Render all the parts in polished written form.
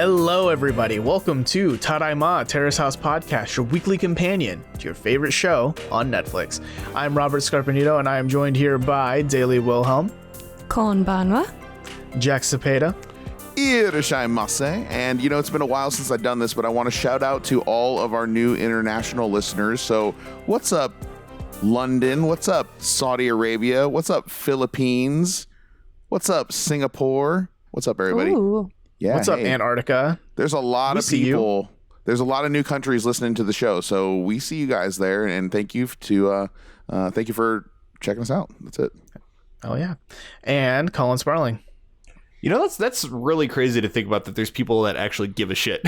Hello, everybody. Welcome to Tadaima, Terrace House Podcast, your weekly companion to your favorite show on Netflix. I'm Robert Scarpanito, and I am joined here by Daily Wilhelm, Konbanwa, Jack Cepeda, Irashaimase. And you know, it's been a while since I've done this, but I want to shout out to all of our new international listeners. So what's up, London? What's up, Saudi Arabia? What's up, Philippines? What's up, Singapore? What's up, everybody? Ooh. Yeah. What's up, Antarctica? There's a lot of people. There's a lot of new countries listening to the show, so we see you guys there, and thank you for checking us out. That's it. Oh yeah, and Colin Sparling. You know, that's really crazy to think about, that there's people that actually give a shit.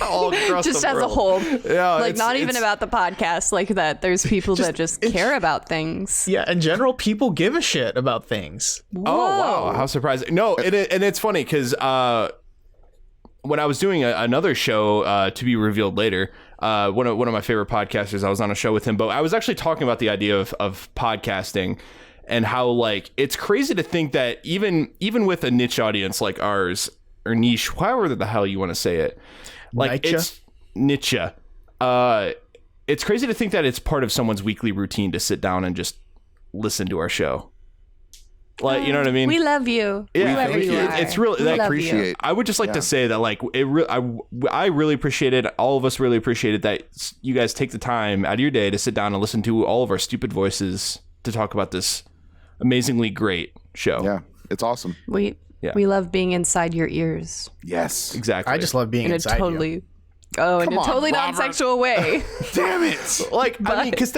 All across just the as world. a whole, Yeah, like not even about the podcast, like that. There's people that just care about things. Yeah, in general, people give a shit about things. Whoa. Oh wow, how surprising! No, and it's funny because when I was doing another show to be revealed later, one of my favorite podcasters, I was on a show with him, but I was actually talking about the idea of podcasting and how, like, it's crazy to think that even with a niche audience like ours, or niche, however the hell you want to say it, like it's niche. It's crazy to think that it's part of someone's weekly routine to sit down and just listen to our show. Like, you know what I mean? We love you. Yeah, whoever you are. it's really, We like, love appreciate. you. I would just like to say that, like, I really appreciate it. All of us really appreciate it that you guys take the time out of your day to sit down and listen to all of our stupid voices to talk about this amazingly great show. Yeah, it's awesome. We love being inside your ears Yes, Exactly. I just love being in a inside totally, you. in a Come on, totally Robert. non-sexual way. damn it. like, I mean, because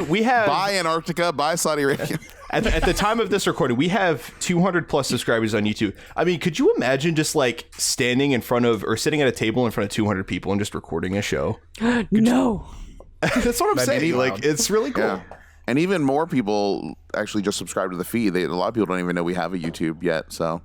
we have Bye Antarctica, bye Saudi Arabia. at the time of this recording, we have 200 plus subscribers on YouTube. I mean, could you imagine just like standing in front of, or sitting at a table in front of 200 people and just recording a show? No. That's what I'm That'd be saying. wild. Like, it's really cool. Yeah. And even more people actually just subscribe to the feed. A lot of people don't even know we have a YouTube yet. So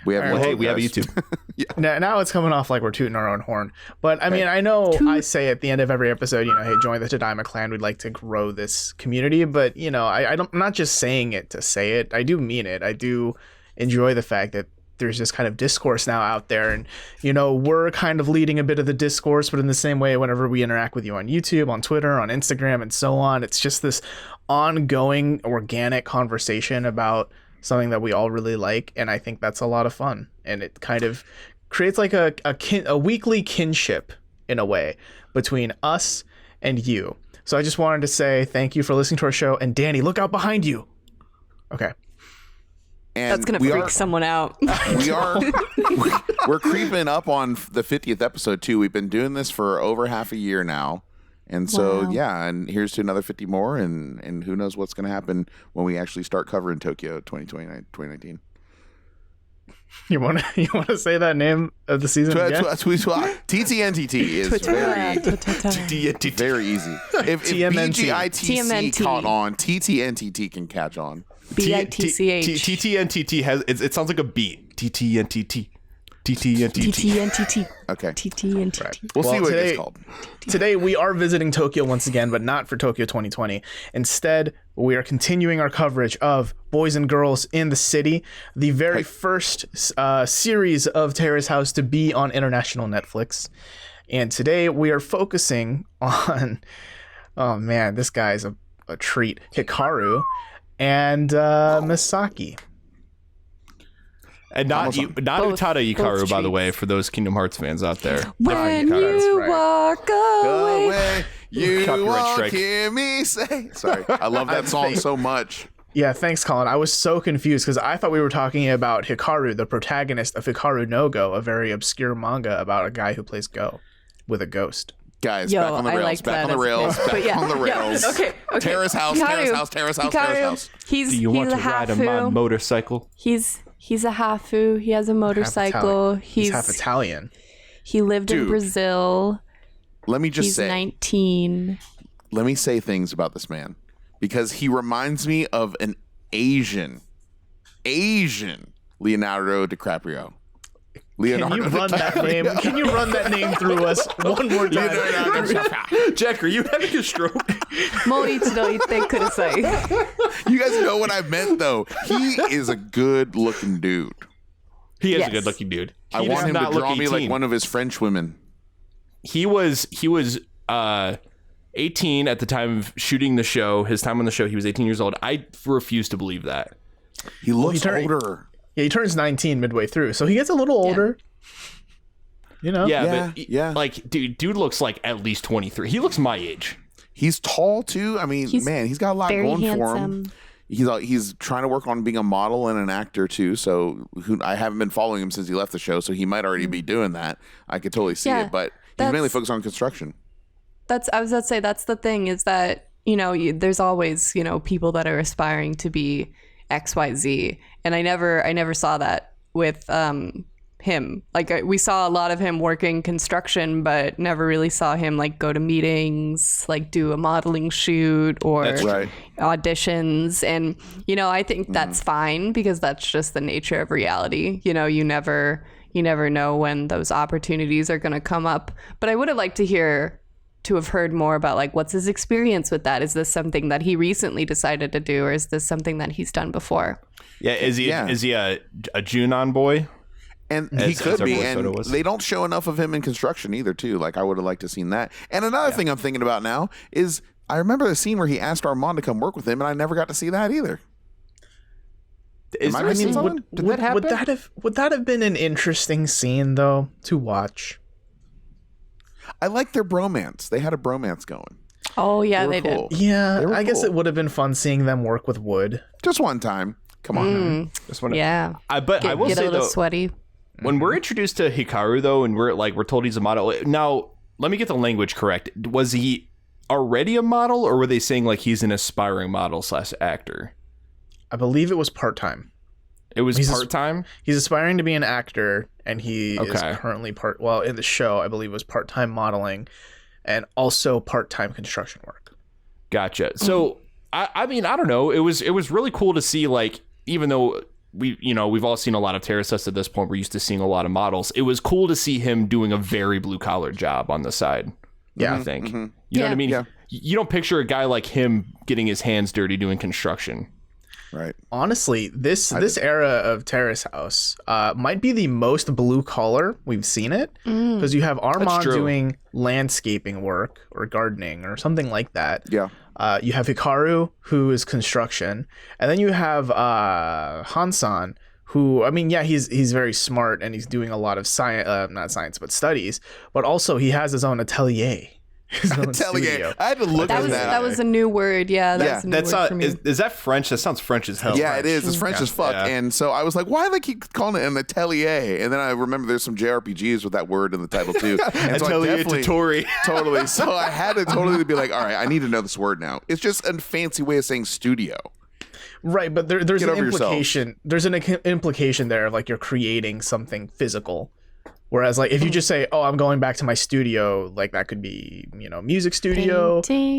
we have. All right, Well, hey, one, we have a guys. YouTube. Now it's coming off like we're tooting our own horn. But I mean, I know I say at the end of every episode, you know, hey, join the Tadaima clan. We'd like to grow this community. But, you know, I'm not just saying it to say it. I do mean it. I do enjoy the fact that there's this kind of discourse now out there. And, you know, we're kind of leading a bit of the discourse, but in the same way, whenever we interact with you on YouTube, on Twitter, on Instagram, and so on, it's just this ongoing organic conversation about something that we all really like. And I think that's a lot of fun. And it kind of creates like a weekly kinship in a way between us and you. So I just wanted to say thank you for listening to our show. And Danny, look out behind you. Okay. And That's gonna freak someone out. We're creeping up on the 50th episode too. We've been doing this for over half a year now. And so, Wow. yeah, and here's to another 50 more, and who knows what's going to happen when we actually start covering Tokyo 2019. You want to say that name of the season again? TTNTT is very easy. If TMNT. BGITC caught on, TTNTT can catch on. BITCH. TTNTT has, it sounds like a beat. TTNTT. TTNTT. TTNTT. Okay. TTNTT. We'll see Well, what today- it's called. Today we are visiting Tokyo once again, but not for Tokyo 2020. Instead, we are continuing our coverage of Boys and Girls in the City, the very first series of Terrace House to be on international Netflix. And today we are focusing on, oh man, this guy's a treat, Hikaru and Misaki. And not Utada Hikaru, by the treats. way, for those Kingdom Hearts fans out there. When Hikaru, you right. walk Go away. away, you Copyright won't strike. hear me say. Sorry, I love that song so much. Yeah, thanks, Colin. I was so confused because I thought we were talking about Hikaru, the protagonist of Hikaru no Go, a very obscure manga about a guy who plays Go with a ghost. Guys, Yo, back on the I rails, liked back that on the as a rails, kid. But back yeah, on the rails. Okay. Terrace House, Terrace House, Terrace House, Terrace House. He's Do you want a to ride hafu. on my motorcycle? He's a hafu. He has a motorcycle. He's half Italian. He lived in Dude. Brazil. Let me just He's say, 19. let me say things about this man because he reminds me of an Asian Leonardo DiCaprio. Can you run that name? Can you run that name through us one more time? Jack, are you having a stroke? You guys know what I meant, though. He is a good-looking dude. He is a good looking dude. I want him to draw me like one of his French women. He was 18 at the time of shooting the show. His time on the show, he was 18 years old. I refuse to believe that. He looks older. Yeah, he turns 19 midway through, so he gets a little older. You know? Yeah. Like, dude looks like at least 23. He looks my age. He's tall too. I mean, he's got a lot going for him. He's trying to work on being a model and an actor too. So I haven't been following him since he left the show, so he might already be doing that. I could totally see it, but he's mainly focused on construction. I was about to say, that's the thing, is that, you know, there's always, you know, people that are aspiring to be XYZ, and I never saw that with him. Like, we saw a lot of him working construction, but never really saw him like go to meetings, like do a modeling shoot or auditions. And, you know, I think that's fine, because that's just the nature of reality. You know, you never know when those opportunities are going to come up. But I would have liked to have heard more about, like, what's his experience with that? Is this something that he recently decided to do, or is this something that he's done before? Yeah, is he a Junon boy? And he could be, and they don't show enough of him in construction either, too. Like, I would have liked to have seen that. And another thing I'm thinking about now is I remember the scene where he asked Armand to come work with him, and I never got to see that either. Would that have been an interesting scene, though, to watch? I like their bromance. They had a bromance going. Oh, yeah, they did. Yeah, I guess it would have been fun seeing them work with wood. Just one time. Come on. Just one. Yeah. But I will say, a little though, sweaty. When we're introduced to Hikaru, though, and we're told he's a model. Now, let me get the language correct. Was he already a model, or were they saying like he's an aspiring model / actor? I believe it was part-time. It was part-time? He's aspiring to be an actor, and he is currently in the show, I believe it was part-time modeling and also part-time construction work. Gotcha. So, I mean, I don't know. It was really cool to see, like, even though we've all seen a lot of Terrace House at this point, we're used to seeing a lot of models. It was cool to see him doing a very blue-collar job on the side. Yeah. I think. Mm-hmm. You know what I mean? Yeah. You don't picture a guy like him getting his hands dirty doing construction. Right. Honestly, this era of Terrace House might be the most blue collar we've seen it, because you have Armand doing landscaping work or gardening or something like that. Yeah. You have Hikaru, who is construction, and then you have Hansan, who, I mean, yeah, he's very smart and he's doing a lot of not science, but studies, but also he has his own atelier. Atelier. I had to look at that. That was a new word. Yeah, that's a new word for me. Is that French? That sounds French as hell. Yeah, it is. It's French as fuck. Yeah. And so I was like, why do they keep calling it an atelier? And then I remember there's some JRPGs with that word in the title too. And atelier tutori. Totally. So I had to totally be like, all right, I need to know this word now. It's just a fancy way of saying studio. Right, but there's an implication. Yourself. There's an implication there of like you're creating something physical. Whereas, like, if you just say, "Oh, I'm going back to my studio," like that could be, music studio,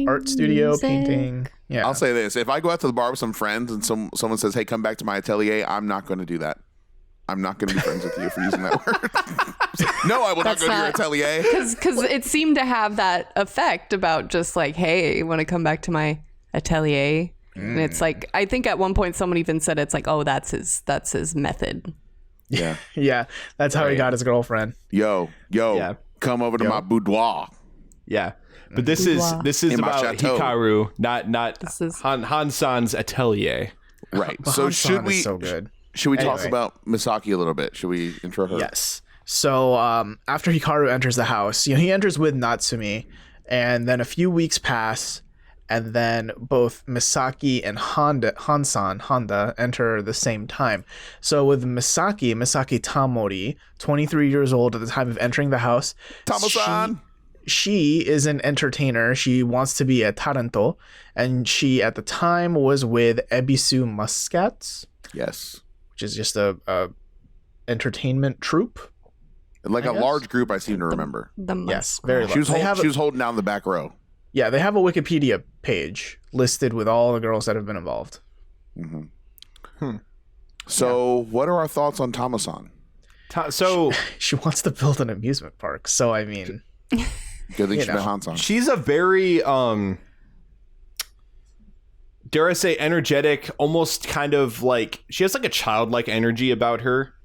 art studio, painting. Yeah. I'll say this: if I go out to the bar with some friends and someone says, "Hey, come back to my atelier," I'm not going to do that. I'm not going to be friends with you for using that word. No, I will not go to your atelier. Because it seemed to have that effect about just like, "Hey, you want to come back to my atelier?" And it's like, I think at one point someone even said it's like, "Oh, that's his method." Yeah. Yeah. That's how he got his girlfriend. Yo, come over to my boudoir. Yeah. But this is about Hikaru, not Hansan's atelier. Right. So should we talk about Misaki a little bit? Should we intro her? Yes. So after Hikaru enters the house, he enters with Natsumi, and then a few weeks pass, and then both Misaki and Honda enter the same time. So with Misaki Tamori, 23 years old at the time of entering the house. Tamo-san! She is an entertainer. She wants to be a taranto, and she at the time was with Ebisu Muscats. Yes. Which is just a entertainment troupe. Like a large group, I seem to remember. Yes, very large. She was holding down the back row. Yeah, they have a Wikipedia page listed with all the girls that have been involved. Mm-hmm. So, what are our thoughts on Tamo-san? So she wants to build an amusement park. So, I mean, good thing she's been Hansan. She's a very, dare I say, energetic, almost kind of like, she has like a childlike energy about her.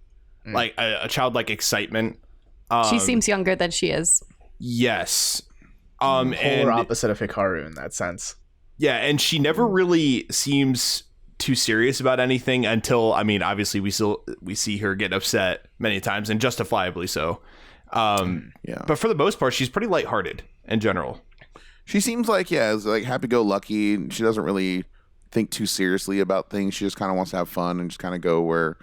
like a childlike excitement. She seems younger than she is. Yes. Polar and opposite of Hikaru in that sense. yeah, and she never really seems too serious about anything until, I mean, obviously we see her get upset many times, and justifiably so. But for the most part, she's pretty lighthearted in general. She seems like, is like happy-go-lucky. She doesn't really think too seriously about things. She just kind of wants to have fun and just kind of go where,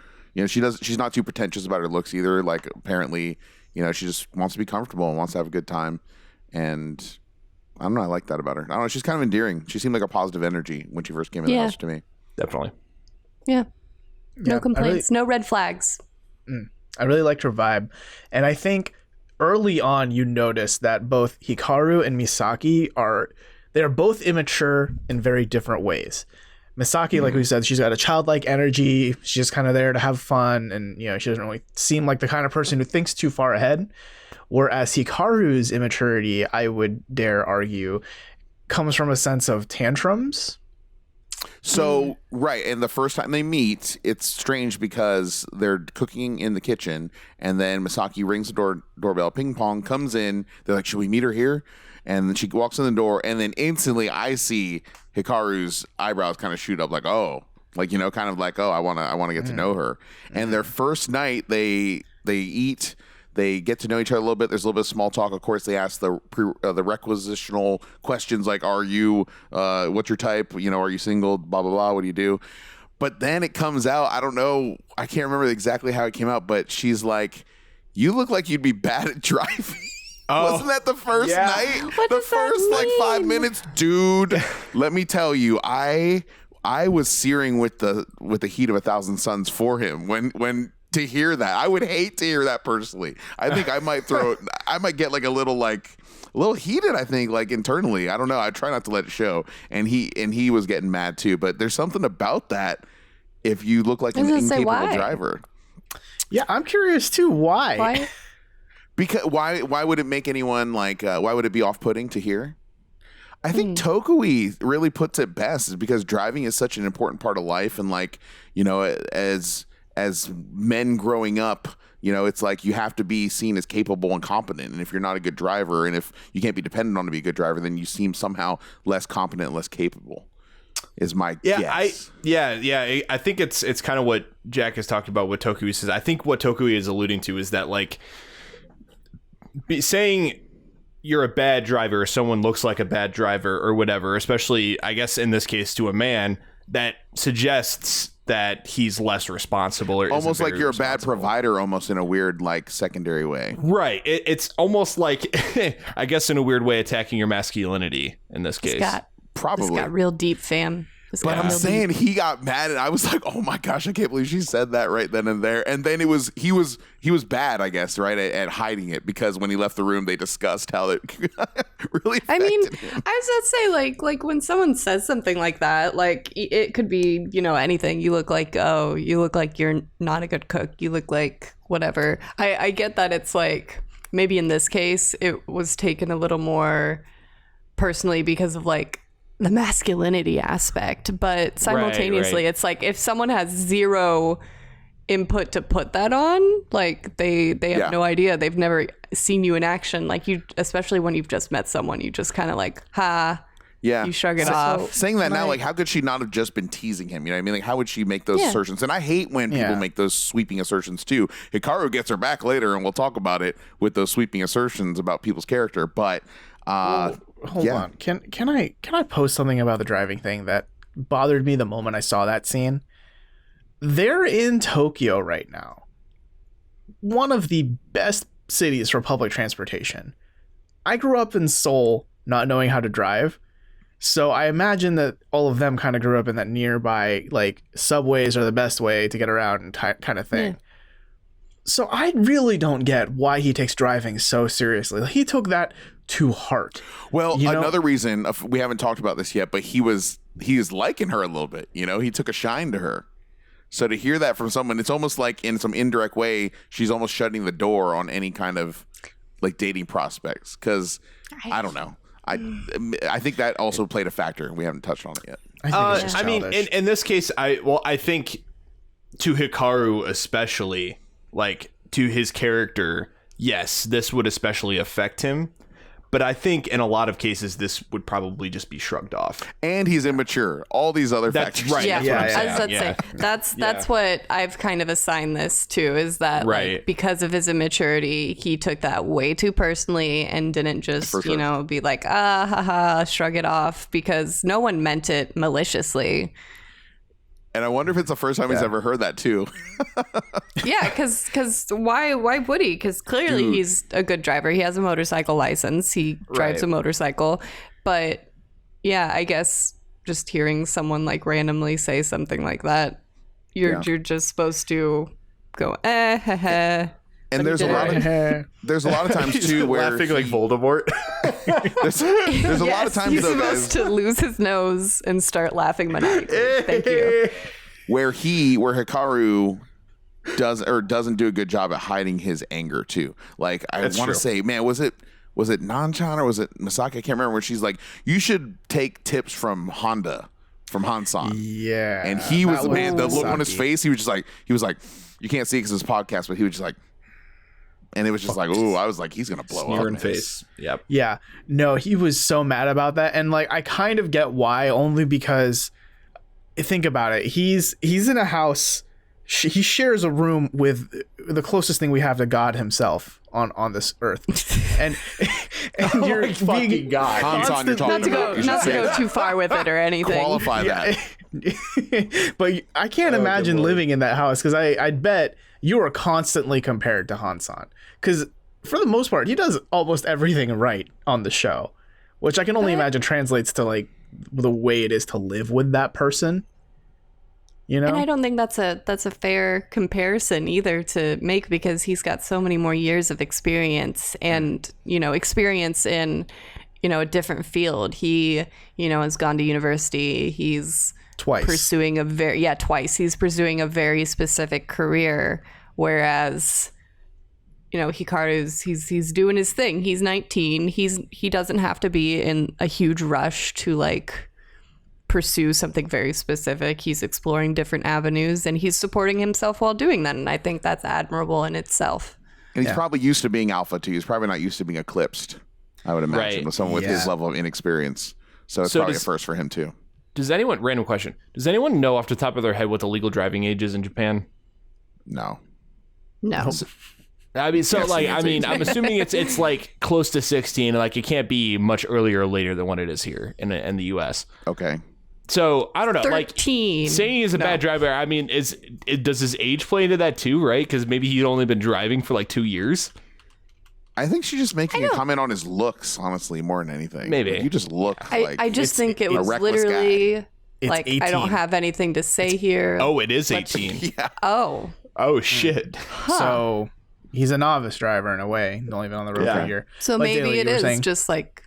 she's not too pretentious about her looks either. Like, apparently, she just wants to be comfortable and wants to have a good time. And I don't know, I like that about her. I don't know, she's kind of endearing. She seemed like a positive energy when she first came in the house to me. Definitely. Yeah. No complaints, no red flags. I really liked her vibe. And I think early on you notice that both Hikaru and Misaki they're both immature in very different ways. Misaki, like we said, she's got a childlike energy. She's just kind of there to have fun, and she doesn't really seem like the kind of person who thinks too far ahead. Whereas Hikaru's immaturity, I would dare argue, comes from a sense of tantrums. So, right, and the first time they meet, it's strange because they're cooking in the kitchen, and then Misaki rings the doorbell, ping pong, comes in, they're like, should we meet her here? And then she walks in the door, and then instantly I see Hikaru's eyebrows kind of shoot up, like, oh, like, kind of like, oh, I want to get to know her. And their first night, they eat. They get to know each other a little bit. There's a little bit of small talk. Of course, they ask the requisitional questions like, are you, what's your type? Are you single? Blah, blah, blah. What do you do? But then it comes out, I don't know, I can't remember exactly how it came out, but she's like, you look like you'd be bad at driving. Oh, wasn't that the first night? What the does that first like mean? 5 minutes, dude. Let me tell you, I was searing with the heat of 1,000 suns for him when to hear that. I would hate to hear that personally. I think I might get like a little heated, I think, like internally. I don't know. I try not to let it show. And he was getting mad too. But there's something about that if you look like an incapable driver. Yeah, I'm curious too. Why? Because why would it make anyone like why would it be off-putting to hear? I think Tokui really puts it best, is because driving is such an important part of life, and like, as men growing up, it's like you have to be seen as capable and competent. And if you're not a good driver, and if you can't be dependent on to be a good driver, then you seem somehow less competent and less capable, is my guess. I think it's kind of what Jack has talked about, what Tokui says. I think what Tokui is alluding to is that, like, saying you're a bad driver, or someone looks like a bad driver or whatever, especially, I guess, in this case to a man, that suggests that he's less responsible, or almost like you're a bad provider, almost in a weird, like, secondary way. Right. It's almost like, I guess, in a weird way, attacking your masculinity in this case. Probably. This got real deep, fam. But I'm saying he got mad, and I was like, "Oh my gosh, I can't believe she said that right then and there." And then he was bad, I guess, right, at hiding it, because when he left the room, they discussed how it really affected him. I was about to say, like when someone says something like that, like, it could be, anything. You look like you're not a good cook. You look like whatever. I get that it's like, maybe in this case it was taken a little more personally because of like the masculinity aspect, but simultaneously it's like, if someone has zero input to put that on, like they have no idea, they've never seen you in action, like, you, especially when you've just met someone, you just kind of like, you shrug it off. Saying that now, like, how could she not have just been teasing him? You know what I mean? Like, how would she make those assertions? And I hate when people make those sweeping assertions too. Hikaru gets her back later, and we'll talk about it with those sweeping assertions about people's character, but hold on. Can I post something about the driving thing that bothered me the moment I saw that scene? They're in Tokyo right now. One of the best cities for public transportation. I grew up in Seoul not knowing how to drive. So I imagine that all of them kind of grew up in that nearby, like, subways are the best way to get around and kind of thing. Yeah. So I really don't get why he takes driving so seriously. Like, he took that to heart. Well, another reason, we haven't talked about this yet, but he is liking her a little bit. He took a shine to her. So to hear that from someone, it's almost like in some indirect way, she's almost shutting the door on any kind of, like, dating prospects. Because I don't know. I think that also played a factor. We haven't touched on it yet. I mean, in this case, I think to Hikaru especially, like to his character, yes, this would especially affect him. But I think in a lot of cases, this would probably just be shrugged off. And he's immature. All these other factors. Right. Yeah, That's what I'm saying. That's what I've kind of assigned this to, is that like, because of his immaturity, he took that way too personally and didn't just, you know, be like, haha, shrug it off, because no one meant it maliciously. And I wonder if it's the first time he's ever heard that too. Yeah, because why would he? Because clearly he's a good driver. He has a motorcycle license. He drives a motorcycle. But yeah, I guess just hearing someone like randomly say something like that, you're just supposed to go heh. And there's a lot of times too where laughing like Voldemort. there's a lot of times he's though, supposed to lose his nose and start laughing maniacally. Thank you. where Hikaru doesn't do a good job at hiding his anger too. Like I want to say, man, was it Nanchan or was it Misaki? I can't remember, where she's like, you should take tips from Honda, from Hansan. Yeah. And he was, man, the look on his face, he was like, you can't see it because it's a podcast, but he was just like, and it was just like, ooh, I was like, he's gonna blow up. Face. Yep. Yeah. No, he was so mad about that, and like I kind of get why, only because think about it. He's in a house. He shares a room with the closest thing we have to God himself on this earth, and you're being God. Hansan, you're talking about. Not to go too far with it or anything. Qualify that. But I can't imagine living in that house, because I'd bet you are constantly compared to Hansan, because for the most part he does almost everything right on the show, which I can only imagine translates to like the way it is to live with that person, you know. And I don't think that's a fair comparison either to make, because he's got so many more years of experience, and experience in a different field. He has gone to university. He's twice pursuing he's pursuing a very specific career, whereas Hikaru's he's doing his thing. He's 19. He doesn't have to be in a huge rush to like pursue something very specific. He's exploring different avenues, and he's supporting himself while doing that, and I think that's admirable in itself. And he's probably used to being alpha too. He's probably not used to being eclipsed, I would imagine, with someone with his level of inexperience. So it's probably a first for him too. Random question, does anyone know off the top of their head what the legal driving age is in Japan? No. I mean, I'm assuming it's like close to 16. Like, it can't be much earlier or later than what it is here in the U.S. Okay. So I don't know. 13. Like, saying he's a bad driver, I mean, does his age play into that too? Right? Because maybe he'd only been driving for like 2 years. I think she's just making a comment on his looks, honestly, more than anything. Maybe. Like, you just look like I just think it was literally like, I don't have anything to say here. Oh, it is 18. Yeah. Oh shit. So he's a novice driver in a way. He's only been on the road for a year. So Like maybe Daly, it is just like,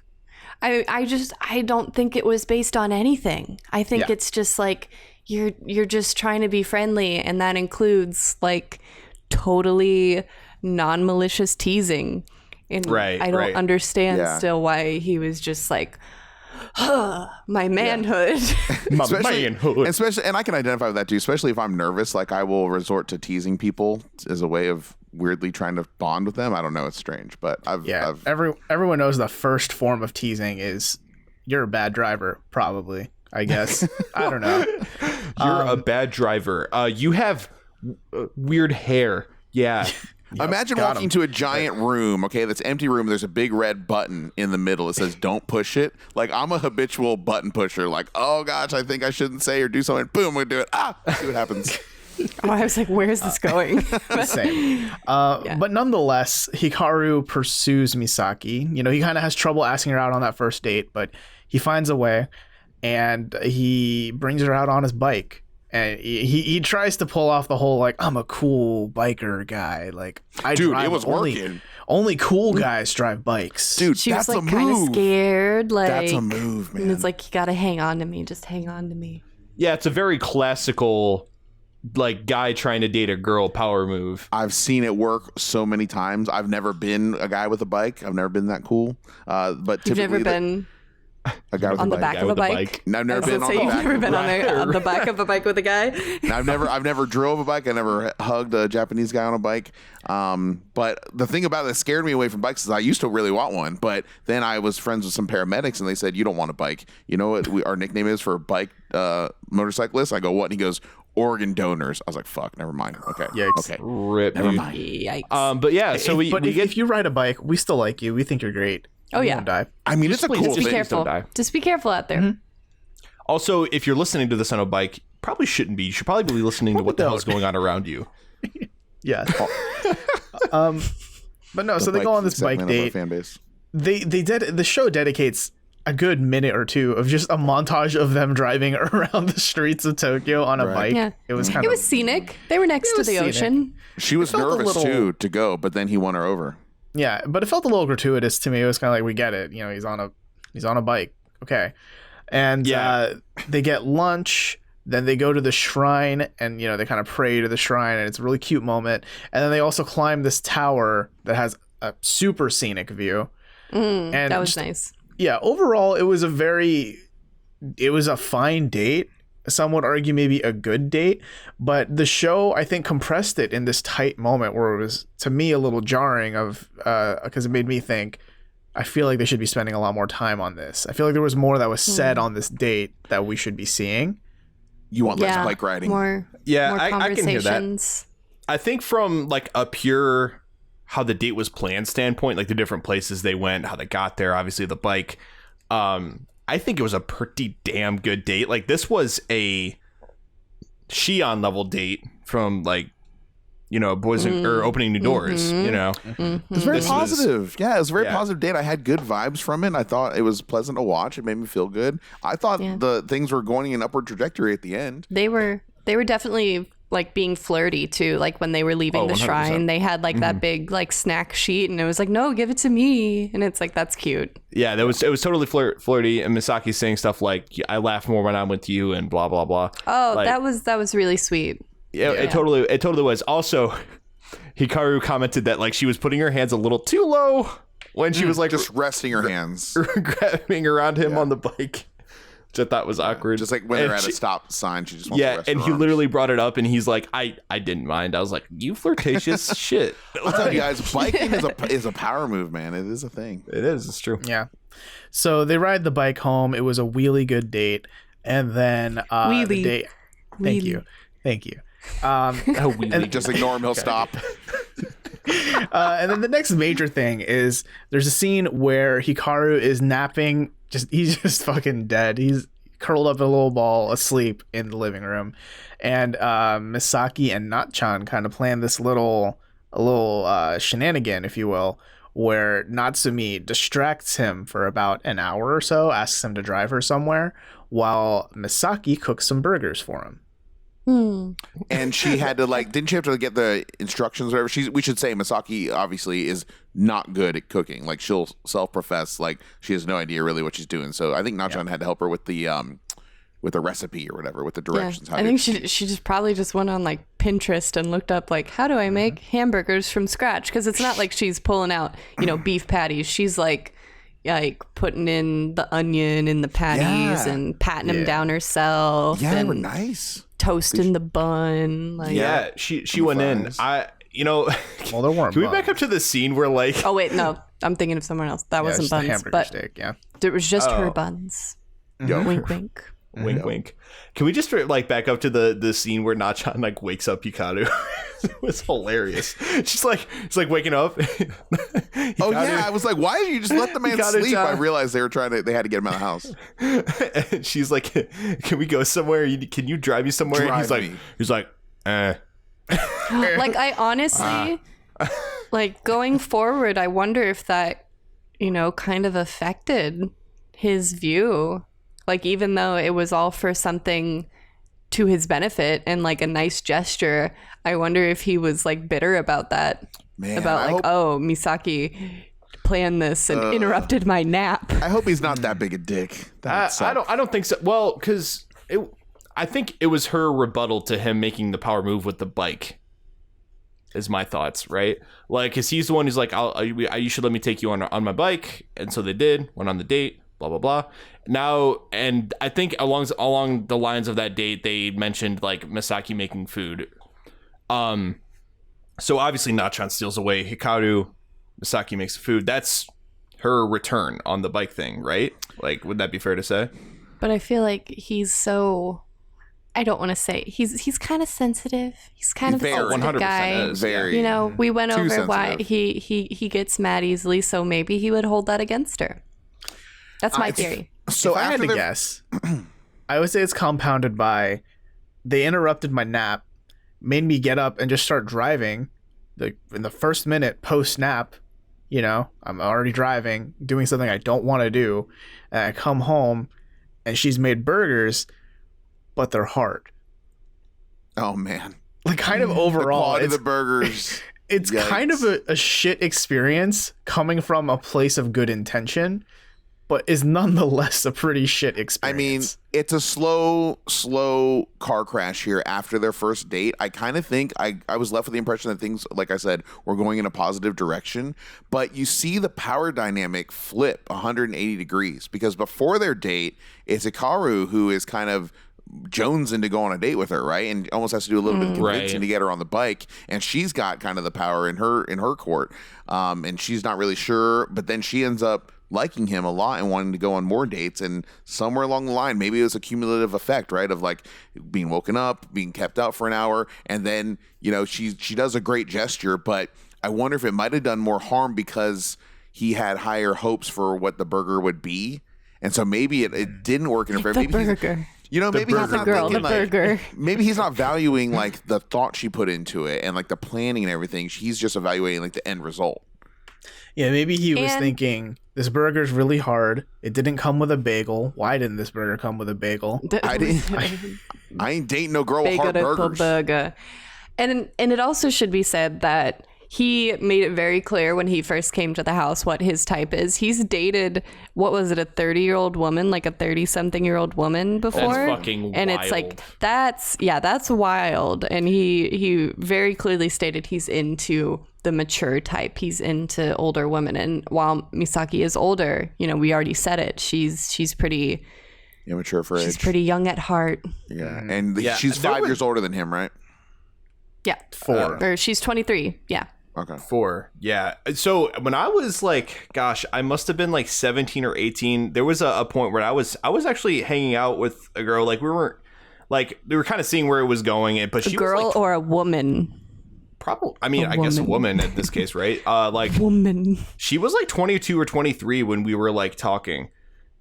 I don't think it was based on anything. I think it's just like you're just trying to be friendly, and that includes like totally non-malicious teasing. And I don't understand still why he was just like, my manhood. Especially, and I can identify with that too, especially if I'm nervous. Like, I will resort to teasing people as a way of weirdly trying to bond with them. I don't know, it's strange, but everyone knows the first form of teasing is you're a bad driver, probably, I guess. I don't know. You're a bad driver. You have weird hair. Yeah. Imagine walking to a giant room, that's empty room. There's a big red button in the middle. It says, don't push it. Like, I'm a habitual button pusher. Like, oh gosh, I think I shouldn't say or do something. Boom, we do it. See what happens. I was like, where is this going? Same. But nonetheless, Hikaru pursues Misaki. He kind of has trouble asking her out on that first date, but he finds a way, and he brings her out on his bike. And he tries to pull off the whole, like, I'm a cool biker guy. Like, it was working. Only cool guys drive bikes. Dude, she that's was like a kind of move. scared. Like, that's a move, man. And it's like, you gotta hang on to me. Just hang on to me. Yeah, it's a very classical, like, guy trying to date a girl power move. I've seen it work so many times. I've never been a guy with a bike. I've never been that cool. But you've never been. A guy with On a the bike. back of a bike? I've never been on the You've back. never been on the back of a bike with a guy? I've never drove a bike. I never hugged a Japanese guy on a bike. But the thing about it that scared me away from bikes is I used to really want one. But then I was friends with some paramedics and they said, you don't want a bike. You know what our nickname is for bike motorcyclists? I go, what? And he goes, organ donors. I was like, fuck, never mind. Okay. Yikes. Okay. Rip. Never Dude. mind. Yikes. But yeah, so if you ride a bike, we still like you. We think you're great. Oh, You yeah. won't die. I mean, it's a cool Just be thing. careful. don't die. Just be careful out there. Also, if you're listening to this on a bike, probably shouldn't be. You should probably be listening to what the hell's going on around you. Yeah. But no, so they go on this bike date. Fan base. The show dedicates a good minute or two of just a montage of them driving around the streets of Tokyo on a bike. Yeah. It was kind It of was scenic. They were next to was the scenic. ocean. She was felt a nervous little- too to go, but then he won her over. yeah, but it felt a little gratuitous to me. It was kind of like, we get it, he's on a bike, okay, and they get lunch. Then they go to the shrine, and they kind of pray to the shrine, and it's a really cute moment. And then they also climb this tower that has a super scenic view. And That was just- nice. Yeah, overall, it was a fine date. Some would argue maybe a good date, but the show, I think, compressed it in this tight moment where it was, to me, a little jarring because it made me think, I feel like they should be spending a lot more time on this. I feel like there was more that was said on this date that we should be seeing. You want less bike riding. More I can hear that. conversations. I think from like a pure how the date was planned standpoint, like the different places they went, how they got there, obviously the bike. I think it was a pretty damn good date. Like this was a Shion level date from like, boys or opening new doors, It was very positive. Yeah, it was a very positive date. I had good vibes from it. I thought it was pleasant to watch. It made me feel good. I thought the things were going in an upward trajectory at the end. They were definitely like being flirty too. Like when they were leaving the 100%. shrine, they had like that big like snack sheet, and it was like, no, give it to me, and it's like, that's cute. Yeah, it was totally flirty, and Misaki saying stuff like, "I laugh more when I'm with you," and blah blah blah. Oh, like, that was really sweet. Yeah, it totally was. Also, Hikaru commented that like she was putting her hands a little too low when she was like Just resting her hands. grabbing around him on the bike, which I thought was awkward. Just like when they're at a stop sign, she just wants to rest and her he arms. literally brought it up, and he's like, "I didn't mind." I was like, "You flirtatious shit." I'll tell you guys, biking is a power move, man. It is a thing. It is. It's true. Yeah. So they ride the bike home. It was a really good date. And then Wheelie. the date. Thank you. And just ignore him. He'll stop. And then the next major thing is there's a scene where Hikaru is napping. He's just fucking dead. He's curled up in a little ball asleep in the living room. And Misaki and Natchan kind of plan this little shenanigan, if you will, where Natsumi distracts him for about an hour or so, asks him to drive her somewhere, while Misaki cooks some burgers for him. And she had to didn't she have to get the instructions or whatever? We should say Misaki obviously is not good at cooking. Like she'll self-profess like she has no idea really what she's doing. So I think Nachan had to help her with the recipe or whatever, with the directions. I think she just probably just went on like Pinterest and looked up like, how do I make hamburgers from scratch? Because it's not like she's pulling out beef patties. She's like putting in the onion in the patties and patting them down herself. Yeah, they and were nice. Toasting the bun. Like, Yeah, she went in. Well, there weren't. Can we back up to the scene where like? Oh wait, no, I'm thinking of someone else. That wasn't just the buns, hamburger but steak. Yeah. it was just her buns. Wink, wink. Wink, wink. Can we just like back up to the scene where Nachan like wakes up Hikaru? It was hilarious. She's like waking up. Oh yeah, I was like, why did you just let the man sleep? I realized they had to get him out of the house. And she's like, "Can we go somewhere? Can you drive me somewhere?" Drive and he's like, Like I honestly, like going forward, I wonder if that, kind of affected his view. Like even though it was all for something to his benefit and like a nice gesture, I wonder if he was like bitter about that. Man, about like, oh, Misaki planned this and interrupted my nap. I hope he's not that big a dick. I don't think so. Well, because I think it was her rebuttal to him making the power move with the bike. Is my thoughts, right? Like, cause he's the one who's like, you should let me take you on my bike, and so they did. Went on the date, blah blah blah. Now, and I think along the lines of that date, they mentioned like Misaki making food. So obviously Nachan steals away Hikaru. Misaki makes the food. That's her return on the bike thing, right? Like, would that be fair to say? But I feel like he's so, I don't want to say, he's kind of sensitive. He's kind of a sensitive guy. Is, very. You know, we went over sensitive. why he gets mad easily, so maybe he would hold that against her. That's my theory. So if I had to guess, I would say it's compounded by they interrupted my nap, made me get up and just start driving. In the first minute post nap, you know, I'm already driving, doing something I don't want to do, and I come home and she's made burgers, but they're hard. Oh man, Like kind of overall, the quality of the burgers. It's kind of a shit experience coming from a place of good intention, but is nonetheless a pretty shit experience. I mean, it's a slow car crash here after their first date. I kind of think I was left with the impression that things, like I said, were going in a positive direction. But you see the power dynamic flip 180 degrees because before their date, it's Hikaru who is kind of jonesing to go on a date with her, right? And almost has to do a little bit of convincing to get her on the bike. And she's got kind of the power in her court. And she's not really sure. But then she ends up liking him a lot and wanting to go on more dates, and somewhere along the line, maybe it was a cumulative effect, right, of like being woken up, being kept out for an hour, and then, you know, she does a great gesture, but I wonder if it might have done more harm because he had higher hopes for what the burger would be, and so maybe it didn't work in her favor. The Maybe burger. You know, maybe he's not thinking, like, burger. maybe he's not valuing like the thought she put into it and like the planning and everything. He's just evaluating like the end result. Yeah, maybe he was thinking, this burger's really hard. It didn't come with a bagel. Why didn't this burger come with a bagel? I ain't dating no girl with hard burgers. Burger. And it also should be said that he made it very clear when he first came to the house what his type is. He's dated, what was it, a 30-year-old woman, like a 30-something-year-old woman before? That's fucking and wild. it's like, that's wild. And he very clearly stated he's into the mature type. He's into older women. And while Misaki is older, you know, we already said it. She's pretty immature for age. She's pretty young at heart. Yeah, and she's 5 years older than him, right? Yeah. 4. Or she's 23. Yeah. Okay. 4. Yeah. So when I was like, gosh, I must have been like 17 or 18. There was a point where I was actually hanging out with a girl. Like we were kind of seeing where it was going. But she a girl was like, or a woman? probably. I mean, I guess a woman in this case, right? Like Woman. she was like 22 or 23 when we were like talking.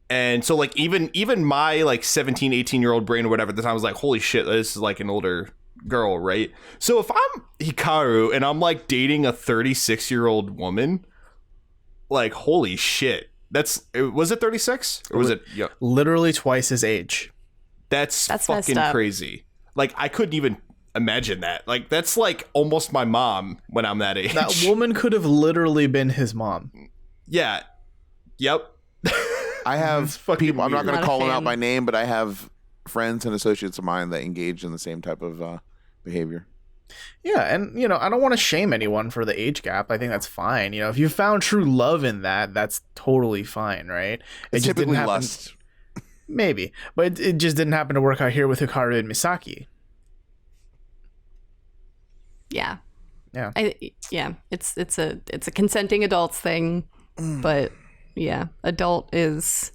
And so like even my like 17, 18-year-old brain or whatever at the time was like, holy shit, this is like an older girl, right? So if I'm Hikaru and I'm like dating a 36-year-old woman, like holy shit, was it 36 or was it Literally twice his age. That's fucking crazy. Like I couldn't even imagine that. Like that's like almost my mom when I'm that age. That woman could have literally been his mom. Yeah. Yep. I have people, I'm not going to Not a call them fan. out by name, but I have friends and associates of mine that engage in the same type of behavior. Yeah, and you know, I don't want to shame anyone for the age gap. I think that's fine. You know, if you found true love in that, that's totally fine, right? It's just typically didn't happen, lust. maybe, but it just didn't happen to work out here with Hikaru and Misaki. Yeah. Yeah. It's a consenting adults thing, but yeah, adult is,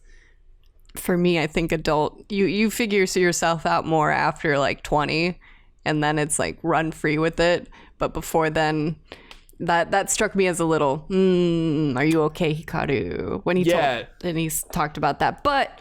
for me, I think adult, you figure yourself out more after like 20, and then it's like run free with it. But before then, that struck me as a little, are you okay, Hikaru? When he's talked about that. But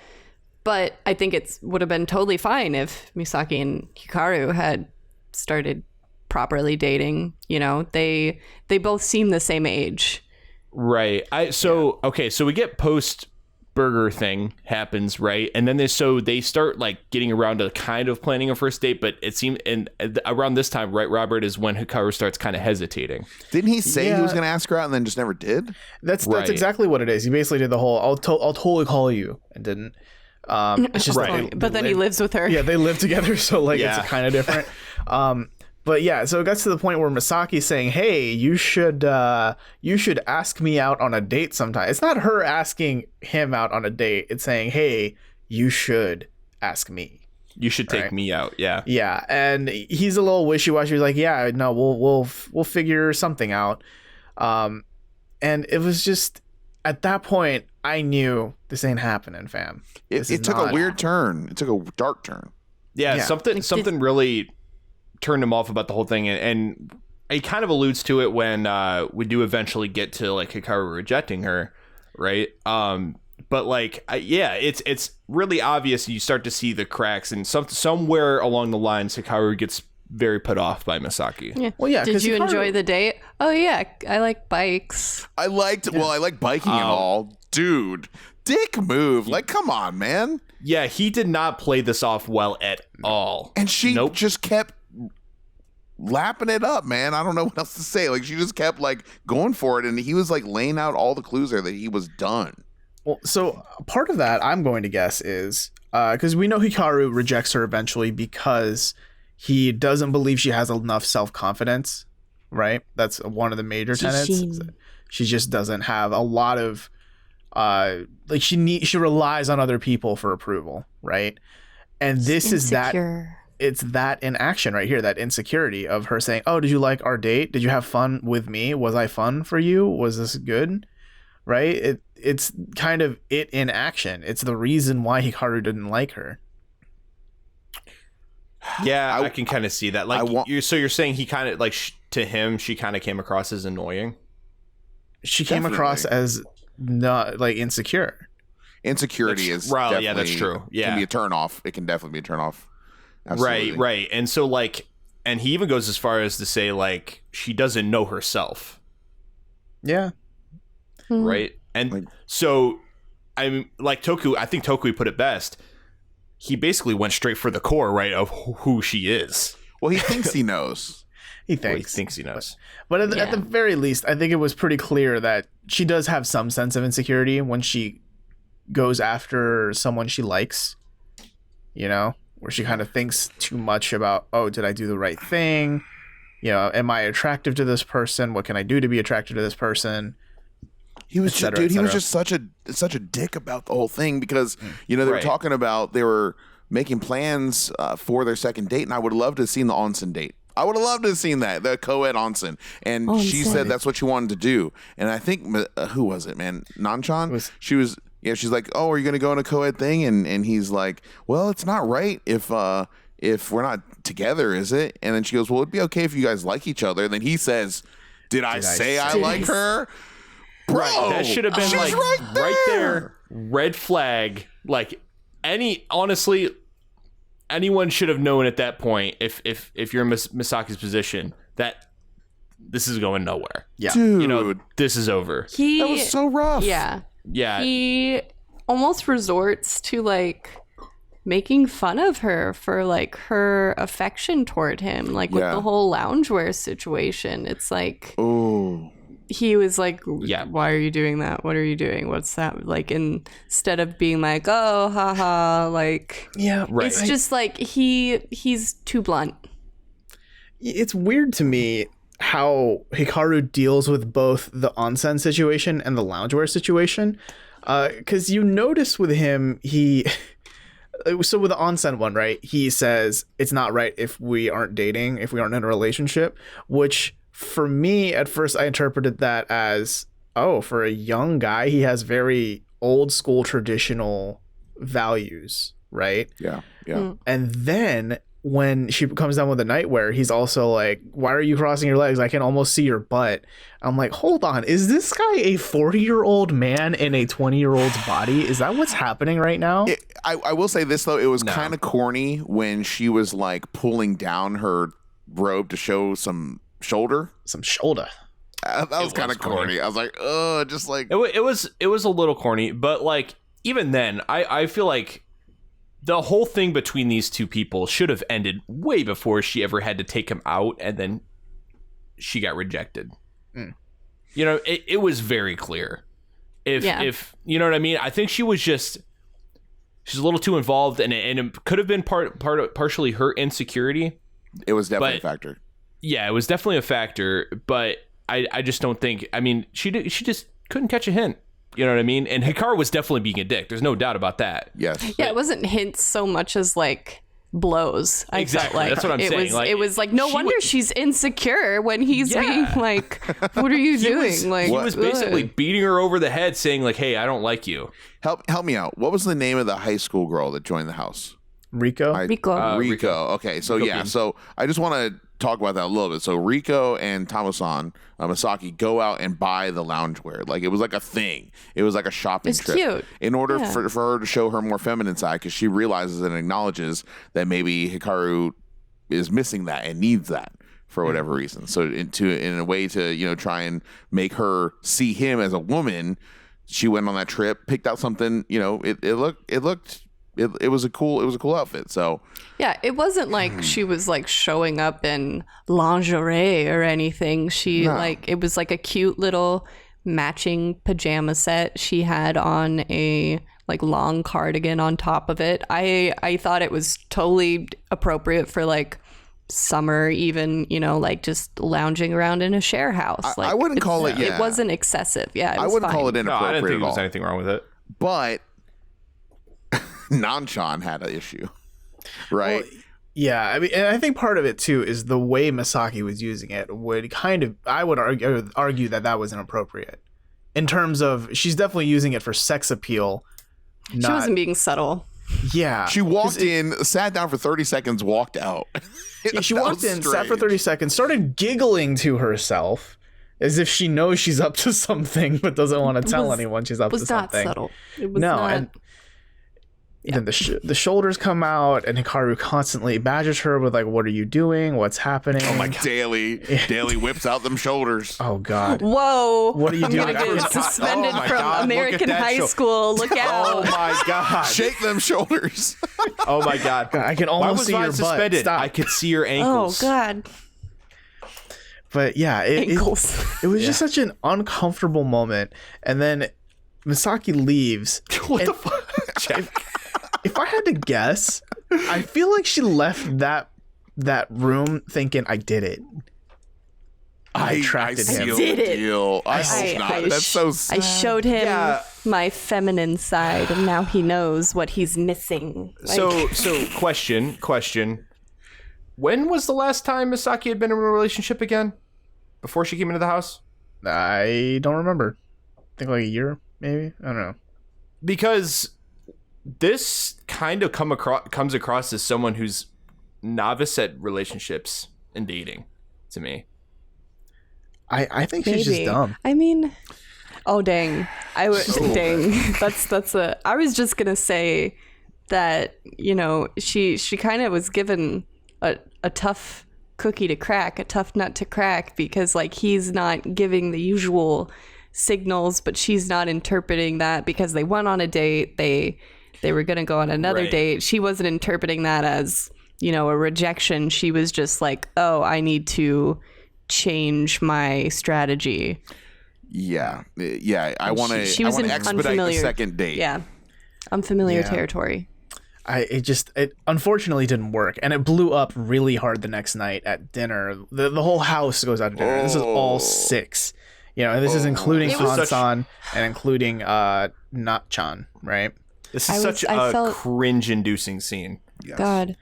I think it would have been totally fine if Misaki and Hikaru had started properly dating. You know, they both seem the same age. Right. So we get post burger thing happens, right? And then they start like getting around to kind of planning a first date, but it seemed, and around this time, right, Robert, is when Hikaru starts kind of hesitating. Didn't he say he was going to ask her out and then just never did? That's exactly what it is. He basically did the whole I'll totally call you and didn't. It's just Right. But then he lives with her. Yeah, they live together, so like it's kind of different. But yeah, so it gets to the point where Misaki's saying, "Hey, you should ask me out on a date sometime." It's not her asking him out on a date. It's saying, "Hey, you should ask me. You should take me out." Yeah. Yeah, and he's a little wishy-washy. He's like, "Yeah, no, we'll figure something out." And it was just at that point I knew this ain't happening, fam. It took a weird turn. It took a dark turn. Yeah. Something really turned him off about the whole thing, and he kind of alludes to it when we do eventually get to like Hikaru rejecting her, right? But like, it's really obvious. You start to see the cracks, and somewhere along the lines, Hikaru gets very put off by Misaki. Yeah. Well, yeah. Did you enjoy the date? Oh yeah, I like bikes. I like biking and all, dude. Dick move. Like, come on, man. Yeah, he did not play this off well at all. And she just kept lapping it up, man. I don't know what else to say. Like, she just kept like going for it, and he was like laying out all the clues there that he was done. Well, so part of that I'm going to guess is because we know Hikaru rejects her eventually because he doesn't believe she has enough self-confidence, right? That's one of the major tenets. She just doesn't have a lot of like she relies on other people for approval, right? And this is that it's that in action right here, that insecurity of her saying, "Oh, did you like our date? Did you have fun with me? Was I fun for you? Was this good?" Right? It's kind of it in action. It's the reason why Hikaru didn't like her. Yeah, I can kind of see that. Like, you're saying he kind of like to him, she kind of came across as annoying. She came across as not like insecure. Insecurity is yeah, that's true. Yeah, can be a turnoff. It can definitely be a turnoff. Absolutely. Right. And so like, and he even goes as far as to say like she doesn't know herself. Yeah. Right. And so I'm like I think Toku put it best. He basically went straight for the core, right, of who she is. Well, he thinks he knows. He thinks he knows. But at the very least, I think it was pretty clear that she does have some sense of insecurity when she goes after someone she likes, you know, where she kind of thinks too much about, oh, did I do the right thing? You know, am I attractive to this person? What can I do to be attracted to this person? He was he was just such a dick about the whole thing because, you know, they were talking about, they were making plans for their second date, and I would have loved to have seen the onsen date. I would have loved to have seen that, the co-ed onsen. And she said that's what she wanted to do. And I think, who was it, man? Nanchan? She's like, oh, are you going to go on a co-ed thing? And he's like, well, it's not right if we're not together, is it? And then she goes, well, it'd be okay if you guys like each other. And then he says, did I say I like her? Bro, that should have been like right there, red flag. Like honestly, anyone should have known at that point if you're in Misaki's position that this is going nowhere. Yeah, dude, you know, this is over. That was so rough. Yeah. He almost resorts to like making fun of her for like her affection toward him, like with the whole loungewear situation. It's like, oh. He was like, why are you doing that? What are you doing? What's that? Like, instead of being like, oh, haha, like, it's just like he's too blunt. It's weird to me how Hikaru deals with both the onsen situation and the loungewear situation. Because you notice with him, so with the onsen one, right? He says it's not right if we aren't dating, if we aren't in a relationship, which for me, at first, I interpreted that as, oh, for a young guy, he has very old school traditional values, right? Yeah. And then when she comes down with the nightwear, he's also like, why are you crossing your legs? I can almost see your butt. I'm like, hold on. Is this guy a 40-year-old man in a 20-year-old's body? Is that what's happening right now? I will say this, though. It was kind of corny when she was like pulling down her robe to show some shoulder. That was kind of corny. I was like, oh, just like it was a little corny, but like even then, I feel like the whole thing between these two people should have ended way before she ever had to take him out, and then she got rejected. You know, it was very clear. If you know what I mean, I think she's a little too involved, and it could have been partially her insecurity. It was definitely a factor. Yeah, it was definitely a factor, but I just don't think. I mean, she just couldn't catch a hint. You know what I mean? And Hikaru was definitely being a dick. There's no doubt about that. Yes. Yeah, it wasn't hints so much as like blows. I Exactly. felt like That's what I'm saying. It was like no wonder she's insecure when he's being like, "What are you doing?" Like he was basically beating her over the head, saying like, "Hey, I don't like you." Help me out. What was the name of the high school girl that joined the house? Rico. Rico. Okay, so yeah, so I just want to talk about that a little bit. So Rico and Tamasan Misaki go out and buy the loungewear. Like it was like a thing. It was like a shopping It's trip. cute. In order for her to show her more feminine side, because she realizes and acknowledges that maybe Hikaru is missing that and needs that for whatever reason. So in a way to try and make her see him as a woman, she went on that trip, picked out something. It was a cool outfit. So yeah, it wasn't like she was like showing up in lingerie or anything. It was like a cute little matching pajama set. She had on a like long cardigan on top of it. I thought it was totally appropriate for like summer, even, like just lounging around in a share house. I wouldn't call it. It wasn't excessive. Yeah, I wouldn't call it No, inappropriate I didn't think at there was all. anything wrong with it. But Nanchan had an issue, right? Well, yeah, I mean, and I think part of it too is the way Misaki was using it would I would argue that was inappropriate in terms of she's definitely using it for sex appeal. She wasn't being subtle. Yeah, She walked in, sat down for 30 seconds, walked out. Yeah, she That walked was in, sat for strange. 30 seconds, started giggling to herself as if she knows she's up to something but doesn't want to tell anyone she's up to It was not something. subtle. It was not. And then the shoulders come out, and Hikaru constantly badgers her with like, "What are you doing? What's happening?" Oh my Daily whips out them shoulders. Oh God! Whoa! What are you I'm doing? gonna get suspended Oh my from God, look American at that high school. Look out! Oh my God! Shake them shoulders. Oh my God! I can Why almost was see mine your butt. suspended? Stop. I could see your Oh ankles. God! But yeah, Ankles. it was just such an uncomfortable moment, and then Misaki leaves. What the fuck? If I had to guess, I feel like she left that room thinking, "I did it. I attracted him." seal Did the it. deal. I hope not. That's so sad. I showed him Yeah. my feminine side, and now he knows what he's missing. So question. When was the last time Misaki had been in a relationship again? Before she came into the house? I don't remember. I think like a year, maybe. I don't know. Because this kind of comes across as someone who's novice at relationships and dating to me. I think she's just dumb. I mean, oh dang! Dang. That's a. I was just gonna say that she kind of was given a tough cookie to crack, a tough nut to crack, because like he's not giving the usual signals, but she's not interpreting that because they went on a date. They were gonna go on another Right. date. She wasn't interpreting that as a rejection. She was just like, oh, I need to change my strategy. Yeah. I want to She was in expedite the unfamiliar second date. Yeah, unfamiliar territory. It unfortunately didn't work, and it blew up really hard the next night at dinner. The whole house goes out to dinner. This is all 6. And this is including Han-san and including Natchan, right? This is I felt cringe-inducing scene. Yes. God.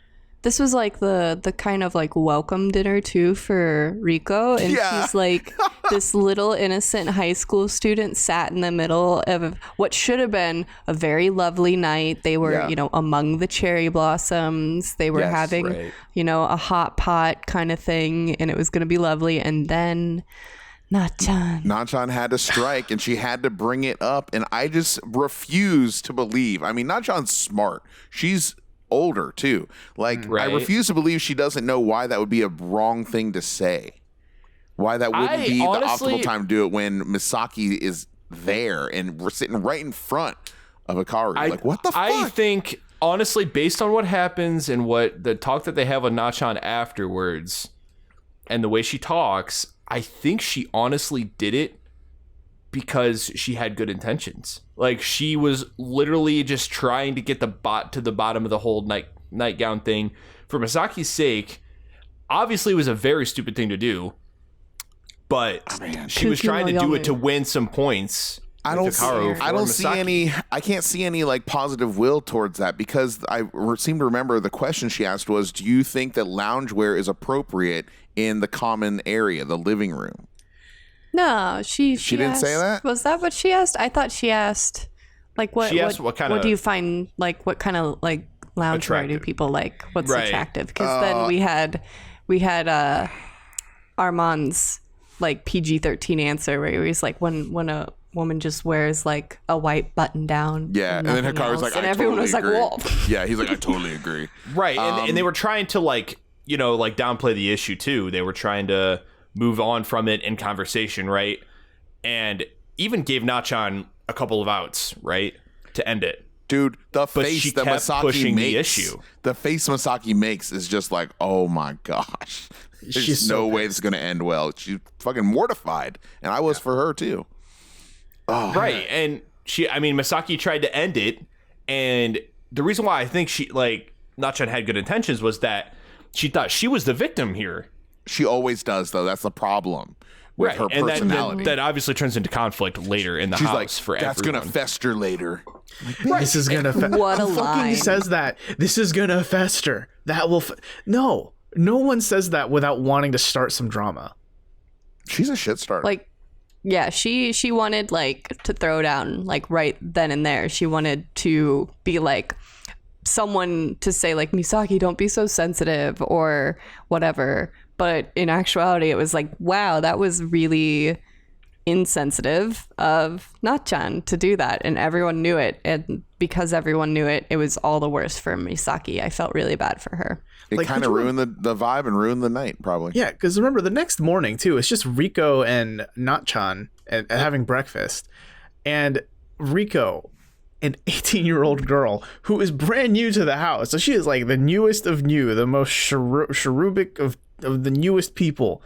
This was like the kind of like welcome dinner too for Rico, and Yeah. she's like this little innocent high school student sat in the middle of what should have been a very lovely night. They were, Yeah. among the cherry blossoms. They were Yes, having, right. a hot pot kind of thing, and it was going to be lovely. And then Natchan. Nanchan had to strike, and she had to bring it up, and I just refuse to believe. I mean, Nanchan's smart. She's older too. Like, I Right. refuse to believe she doesn't know why that would be a wrong thing to say. Why that wouldn't be honestly- the optimal time to do it when Misaki is there and we're sitting right in front of Hikaru. Like, what the fuck? I think, honestly, based on what happens and what the talk that they have with Natchan afterwards and the way she talks, I think she honestly did it because she had good intentions. Like, she was literally just trying to get to the bottom of the whole nightgown thing for Misaki's sake. obviously it was a very stupid thing to do, but she was trying to do it to win some points. I can't see any like positive will towards that, because I seem to remember the question she asked was, do you think that loungewear is appropriate in the common area, the living room? No, she didn't asked, say that? Was that what she asked? I thought she asked like what do you find, like what kind of like loungewear do people like? What's attractive? Because then we had Armand's like PG-13 answer where he was like, when a woman just wears like a white button down. Yeah, and then Hikaru's like, and everyone was agree. like, whoa. Yeah, he's like, I totally agree. Right, and they were trying to like, you know, like downplay the issue too. They were trying to move on from it in conversation, right? And even gave Nachan a couple of outs, right, to end it. Dude, the face that Misaki makes, the face Misaki makes is just like, oh my gosh. There's no way this is going to end well. She's fucking mortified. And I was for her too. Oh, right. And Misaki tried to end it. And the reason why I think Nachan had good intentions was that she thought she was the victim here. She always does, though. That's the problem with her personality. And that obviously turns into conflict later in the house like, for that's everyone. That's going to fester later. Like, this is going to fester. What a Who line. fucking says that? This is going to fester. That will... No one says that without wanting to start some drama. She's a shit starter. Like, yeah, she wanted like to throw down like right then and there. She wanted to be like someone to say like, Misaki, don't be so sensitive or whatever. But in actuality, it was like, wow, that was really insensitive of Nachan to do that. And everyone knew it. And because everyone knew it, it was all the worse for Misaki. I felt really bad for her. It kind of ruined the vibe and ruined the night, probably. Yeah, because remember, the next morning, too, it's just Riko and Nachan and having breakfast. And Riko, an 18-year-old girl who is brand new to the house. So she is like the newest of new, the most cherubic of the newest people.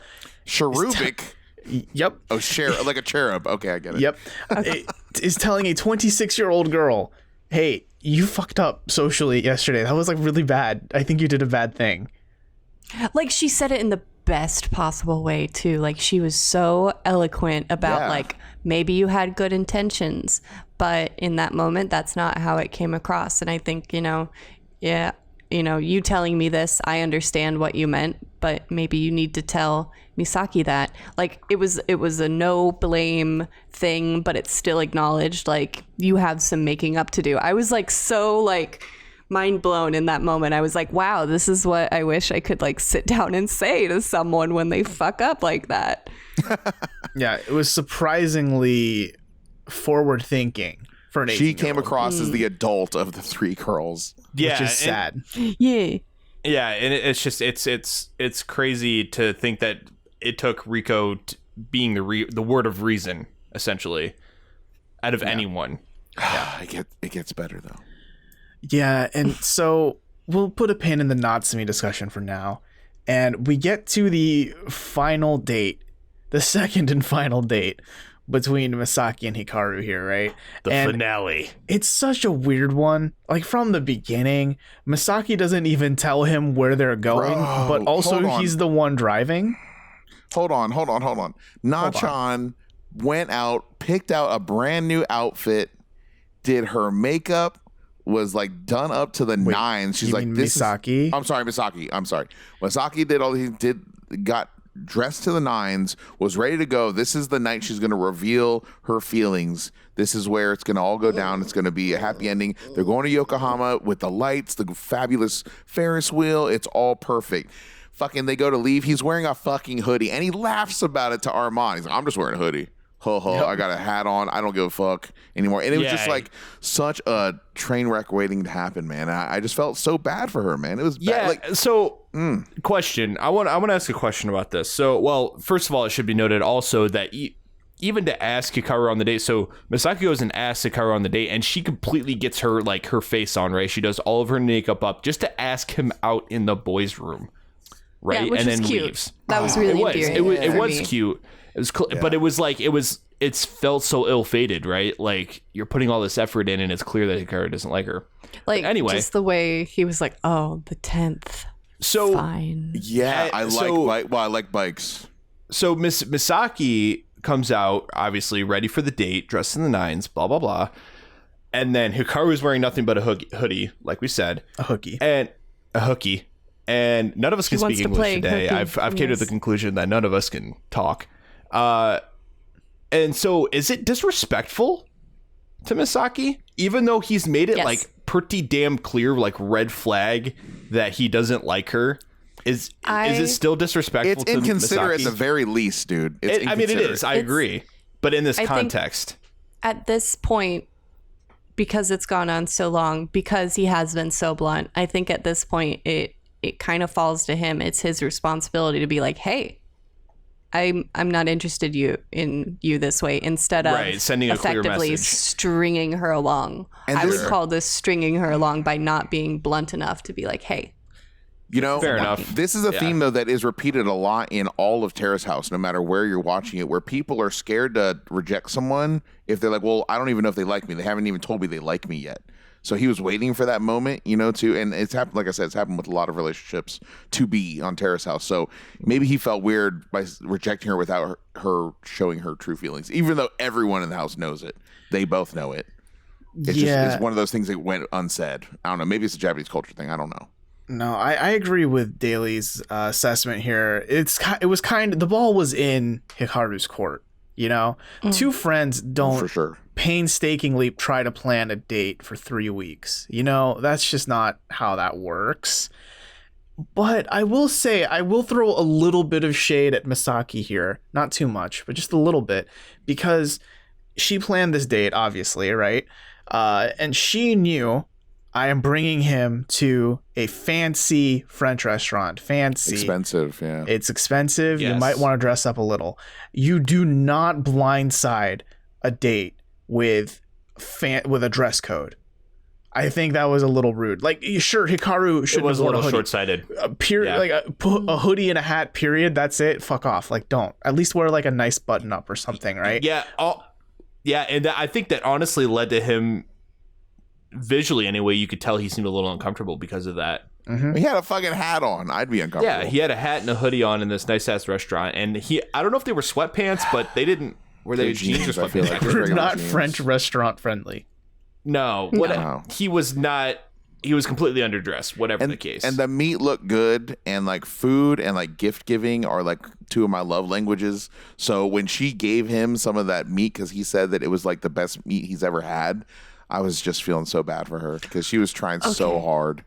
Cherubic? Yep. Oh, like a cherub. Okay, I get it. Yep. Is telling a 26-year-old girl, hey, you fucked up socially yesterday. That was like really bad. I think you did a bad thing. Like she said it in the best possible way too. Like she was so eloquent about like, maybe you had good intentions, but in that moment, that's not how it came across. And I think, you telling me this, I understand what you meant, but maybe you need to tell Misaki that. Like it was a no blame thing, but it's still acknowledged like you have some making up to do. I was like so like mind blown in that moment. I was like, wow, this is what I wish I could like sit down and say to someone when they fuck up like that. Yeah, it was surprisingly forward thinking for an 18-year-old. She came across as the adult of the three girls. Yeah, which is sad. Yeah. Yeah, and it's just it's crazy to think that it took Riko being the word of reason essentially out of anyone. Yeah, it gets better though. Yeah, and so we'll put a pin in the Natsumi discussion for now, and we get to the final date, the second and final date between Misaki and Hikaru here, right? The finale. It's such a weird one. Like from the beginning, Misaki doesn't even tell him where they're going, but also he's the one driving. Hold on. Nachan went out, picked out a brand new outfit, did her makeup, was like done up to the nines. She's like, this Misaki? Misaki. I'm sorry. Misaki did all he did, got dressed to the nines, was ready to go. This is the night she's going to reveal her feelings. This is where it's going to all go down. It's going to be a happy ending. They're going to Yokohama with the lights, the fabulous Ferris wheel. It's all perfect. Fucking, they go to leave. He's wearing a fucking hoodie, and he laughs about it to Armand. He's like, I'm just wearing a hoodie. Ho ho, I got a hat on. I don't give a fuck anymore. And it was just like such a train wreck waiting to happen, man. I just felt so bad for her, man. It was bad. Question. I want to ask a question about this. So, well, first of all, it should be noted also that even to ask Hikaru on the date, so Misaki goes and asks Hikaru on the date, and she completely gets her face on, right? She does all of her makeup up just to ask him out in the boys' room, right? Yeah, which and was then cute. Leaves. That was really endearing. It was cute. It was, but it was like it's felt so ill-fated, right? Like you're putting all this effort in, and it's clear that Hikaru doesn't like her. Like but anyway, just the way he was like, "Oh, the 10th So Fine. Yeah, I like bikes. So Misaki comes out, obviously ready for the date, dressed in the nines, blah, blah, blah. And then Hikaru is wearing nothing but a hoodie, like we said. A hookie. And a hookie. And none of us can speak English today. I've came to the conclusion that none of us can talk. And so is it disrespectful to Misaki? Even though he's made it like pretty damn clear, like red flag that he doesn't like her. Is it still disrespectful to Misaki? It's inconsiderate at the very least, dude. I mean, it is. I agree. But in this context. At this point, because it's gone on so long, because he has been so blunt, I think at this point it kind of falls to him. It's his responsibility to be like, hey, I'm not interested in you this way, instead of sending a clear effectively message. Stringing her along. And I would call this stringing her along by not being blunt enough to be like, hey. Fair enough. This is a theme, though, that is repeated a lot in all of Terrace House, no matter where you're watching it, where people are scared to reject someone if they're like, well, I don't even know if they like me. They haven't even told me they like me yet. So he was waiting for that moment, and it's happened, like I said, it's happened with a lot of relationships to be on Terrace House. So maybe he felt weird by rejecting her without her showing her true feelings, even though everyone in the house knows it. They both know it. It's one of those things that went unsaid. I don't know. Maybe it's a Japanese culture thing. I don't know. No, I agree with Daly's assessment here. The ball was in Hikaru's court. Two friends don't for sure painstakingly try to plan a date for 3 weeks. That's just not how that works. But I will say, I will throw a little bit of shade at Misaki here. Not too much, but just a little bit, because she planned this date, obviously, right? And she knew, I am bringing him to a fancy French restaurant. Fancy. Expensive, yeah. It's expensive. Yes. You might want to dress up a little. You do not blindside a date with a dress code. I think that was a little rude. Like, sure, Hikaru should have worn a hoodie. Short-sighted. Put a hoodie and a hat, period. That's it. Fuck off. Like, don't. At least wear like a nice button up or something, right? Yeah. And I think that honestly led to him... Visually, anyway, you could tell he seemed a little uncomfortable because of that. Mm-hmm. He had a fucking hat on. I'd be uncomfortable. Yeah, he had a hat and a hoodie on in this nice-ass restaurant. And I don't know if they were sweatpants, but they didn't... Were they jeans or sweatpants? Like We're not jeans. French restaurant friendly. No. He was not... He was completely underdressed, whatever the case. And the meat looked good, and like food and like gift giving are like two of my love languages. So when she gave him some of that meat, because he said that it was like the best meat he's ever had... I was just feeling so bad for her because she was trying so hard.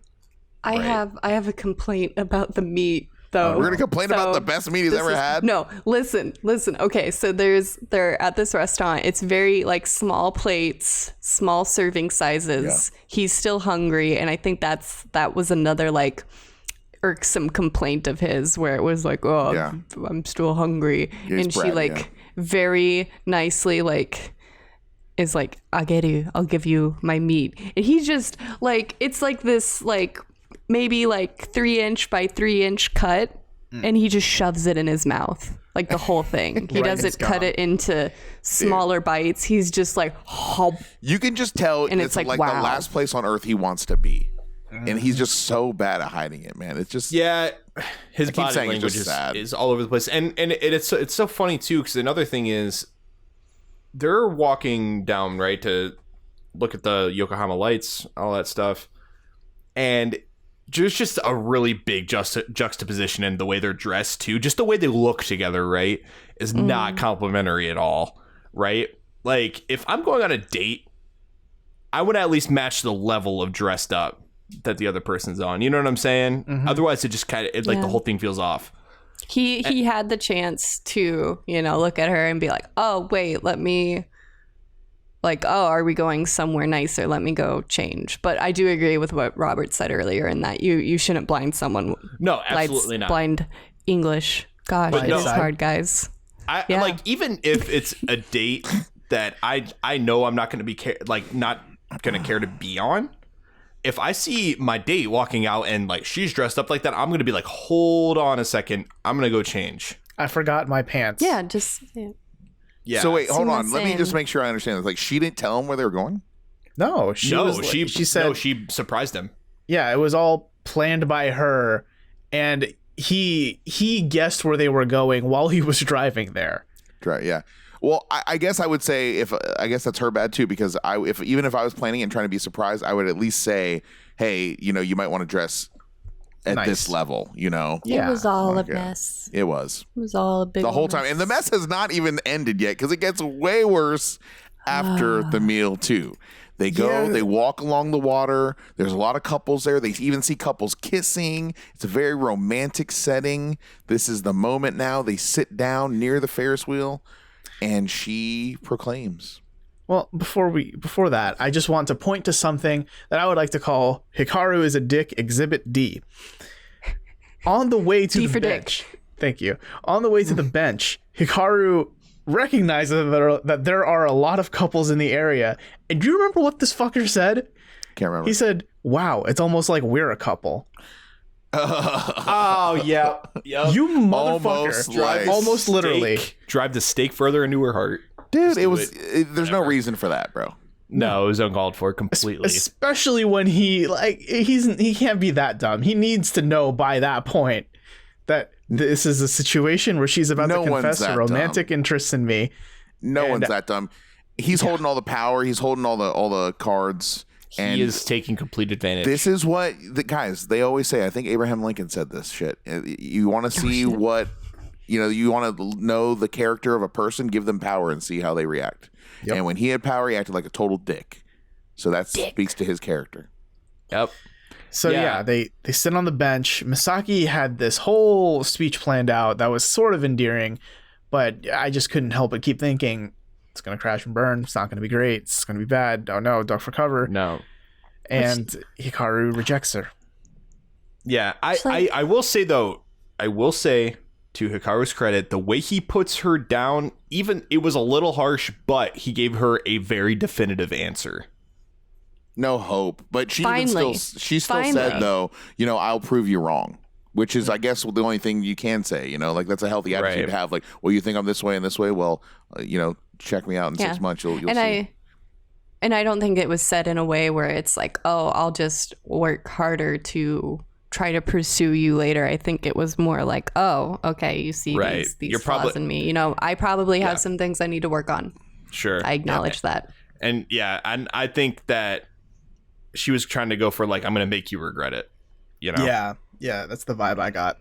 I have a complaint about the meat, though. We're gonna complain about the best meat he's ever had. No, listen. Okay, so they're at this restaurant. It's very like small plates, small serving sizes. Yeah. He's still hungry, and I think that was another like irksome complaint of his, where it was like, I'm still hungry, and she very nicely is like, I'll give you my meat. And he's just like, it's like this, like maybe like 3-inch by 3-inch cut. And he just shoves it in his mouth, like the whole thing. He doesn't cut it into smaller bites. He's just like, hop. You can just tell, and it's like wow. The last place on earth he wants to be. And he's just so bad at hiding it, man. It's just... Yeah, his body language is all over the place. And it's so funny, too, because another thing is, they're walking down, right, to look at the Yokohama lights, all that stuff. And there's just a really big juxtaposition in the way they're dressed, too. Just the way they look together, right, is not complimentary at all, right? Like, if I'm going on a date, I would at least match the level of dressed up that the other person's on. You know what I'm saying? Mm-hmm. Otherwise, it just kind of, the whole thing feels off. He had the chance to, look at her and be like, oh, wait, let me, like, oh, are we going somewhere nicer? Let me go change. But I do agree with what Robert said earlier in that you shouldn't blind someone. No, absolutely not. Blind English. Gosh, it's hard, guys. Like, even if it's a date that I know I'm not going to be not going to care to be on, if I see my date walking out and like she's dressed up like that, I'm going to be like, hold on a second. I'm going to go change. I forgot my pants. Yeah, just... Yeah. So wait, hold on. Let me just make sure I understand this. Like, she didn't tell him where they were going? No, she said... No, she surprised him. Yeah, it was all planned by her. and he guessed where they were going while he was driving there. Right. Yeah. Well, I guess I would say I guess that's her bad too, because even if I was planning and trying to be surprised, I would at least say, hey, you might want to dress at this level, Yeah. It was all a mess. It was. It was all a big The whole mess. time. And the mess has not even ended yet, because it gets way worse after the meal too. They go, they walk along the water. There's a lot of couples there. They even see couples kissing. It's a very romantic setting. This is the moment now. They sit down near the Ferris wheel, and she proclaims. Well, before that, I just want to point to something that I would like to call Hikaru is a dick exhibit D. On the way to D the for bench. Thank you. On the way to the bench, Hikaru recognizes that there are a lot of couples in the area. And do you remember what this fucker said? Can't remember. He said, "Wow, it's almost like we're a couple." Oh, yeah. Yep. You motherfucker. Almost literally. Drive the stake further into her heart. Dude, there's no reason for that, bro. No, it was uncalled for completely. Especially when he can't be that dumb. He needs to know by that point that this is a situation where she's about to confess a romantic interest in me. No one's that dumb. He's holding all the power. He's holding all the cards. He is taking complete advantage. This is what guys, they always say. I think Abraham Lincoln said this shit. You want to see what, you want to know the character of a person, give them power and see how they react. Yep. And when he had power, he acted like a total dick. So that speaks to his character. Yep. So yeah, they sit on the bench. Misaki had this whole speech planned out that was sort of endearing, but I just couldn't help but keep thinking, it's going to crash and burn. It's not going to be great. It's going to be bad. Oh no, duck for cover. No. And Hikaru rejects her. Yeah, I will say though, to Hikaru's credit, the way he puts her down, even it was a little harsh, but he gave her a very definitive answer. No hope, but she still said though, I'll prove you wrong, which is, I guess, the only thing you can say. Like that's a healthy attitude to have. Like, well, you think I'm this way and this way. Well, check me out in 6 months. You'll see. And I don't think it was said in a way where it's like, oh, I'll just work harder to try to pursue you later. I think it was more like, oh, okay, you see these flaws in me. I probably have some things I need to work on. Sure. I acknowledge that. And and I think that she was trying to go for like, I'm going to make you regret it. Yeah, that's the vibe I got.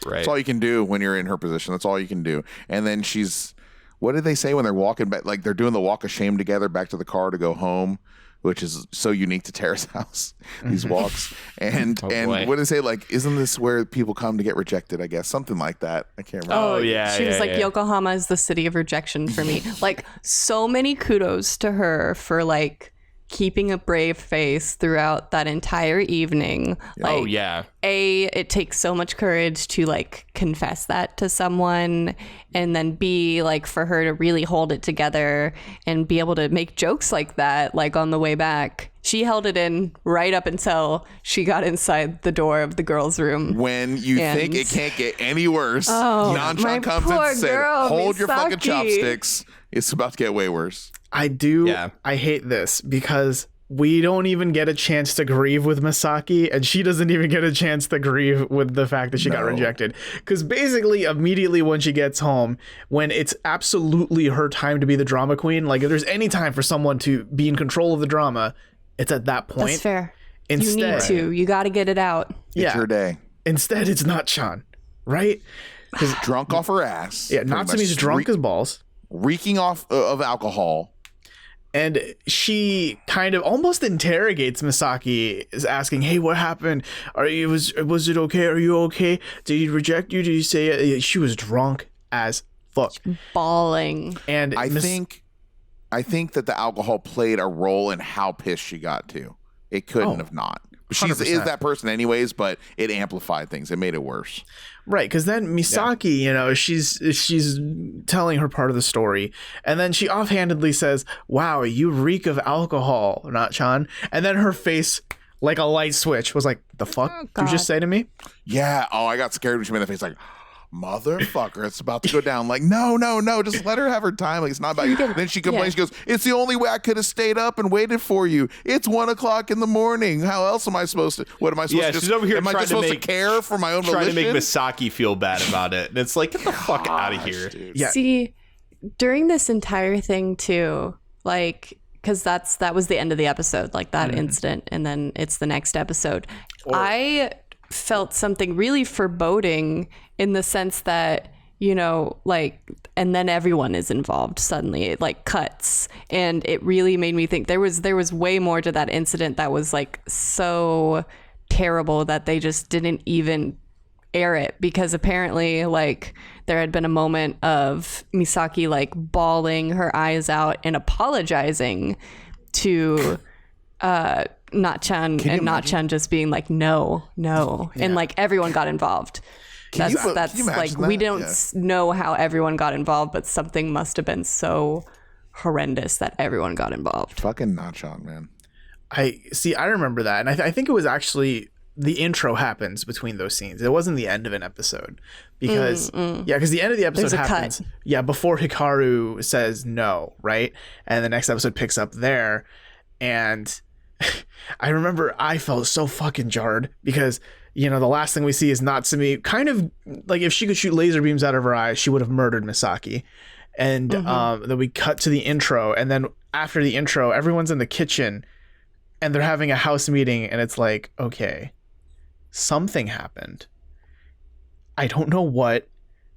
Right. That's all you can do when you're in her position. That's all you can do. And then what did they say when they're walking back? Like they're doing the walk of shame together back to the car to go home, which is so unique to Terrace House, these walks. And what did they say? Like, isn't this where people come to get rejected? I guess something like that. I can't remember. Oh yeah. She was like, Yokohama is the city of rejection for me. Like, so many kudos to her for like keeping a brave face throughout that entire evening. Like, it takes so much courage to like confess that to someone, and then B, like for her to really hold it together and be able to make jokes like that, like on the way back. She held it in right up until she got inside the door of the girls' room. When you think it can't get any worse, oh, Nanchan comes and said, hold your fucking chopsticks. It's about to get way worse. I hate this because we don't even get a chance to grieve with Misaki, and she doesn't even get a chance to grieve with the fact that she got rejected. Because basically, immediately when she gets home, when it's absolutely her time to be the drama queen, like if there's any time for someone to be in control of the drama, it's at that point. That's fair. Instead, you need to. You got to get it out. It's your day. Instead, it's not Chan, right? Because drunk off her ass. Yeah, Natsumi's drunk as balls. Reeking off of alcohol. And she kind of almost interrogates Misaki, is asking, hey, what happened? Was it okay? Are you okay? Did he reject you? Did he say it? She was drunk as fuck. Bawling. And I think that the alcohol played a role in how pissed she got too. It couldn't have not. She is that person anyways, but it amplified things. It made it worse. Right, because then Misaki, she's telling her part of the story, and then she offhandedly says, wow, you reek of alcohol, not Chan. And then her face, like a light switch, was like, the fuck did you just say to me? Yeah. Oh, I got scared when she made that face like, motherfucker, it's about to go down. Like, no, just let her have her time. Like, it's not about you. Then she complains. She goes, it's the only way I could have stayed up and waited for you. It's 1:00 in the morning. How else am I supposed to? What am I supposed to? She's over here am I just supposed to care for my own trying volition? to make Misaki feel bad about it, and it's like, get the fuck out of here. Dude. Yeah. See, during this entire thing too, like, because that was the end of the episode, like that incident, and then it's the next episode. I felt something really foreboding in the sense that, you know, like, and then everyone is involved suddenly. It like cuts, and it really made me think there was way more to that incident that was like so terrible that they just didn't even air it, because apparently like there had been a moment of Misaki like bawling her eyes out and apologizing to Natchan, and Natchan just being like no, and like everyone got involved. That's like, we don't know how everyone got involved, but something must have been so horrendous that everyone got involved. Fucking Natchan, man. I remember that, and I think it was actually the intro happens between those scenes. It wasn't the end of an episode, because because the end of the episode happens before Hikaru says no, right? And the next episode picks up there, and I remember I felt so fucking jarred because, you know, the last thing we see is Natsumi kind of like, if she could shoot laser beams out of her eyes, she would have murdered Misaki. And then we cut to the intro, and then after the intro, everyone's in the kitchen and they're having a house meeting, and it's like, okay, something happened. I don't know what,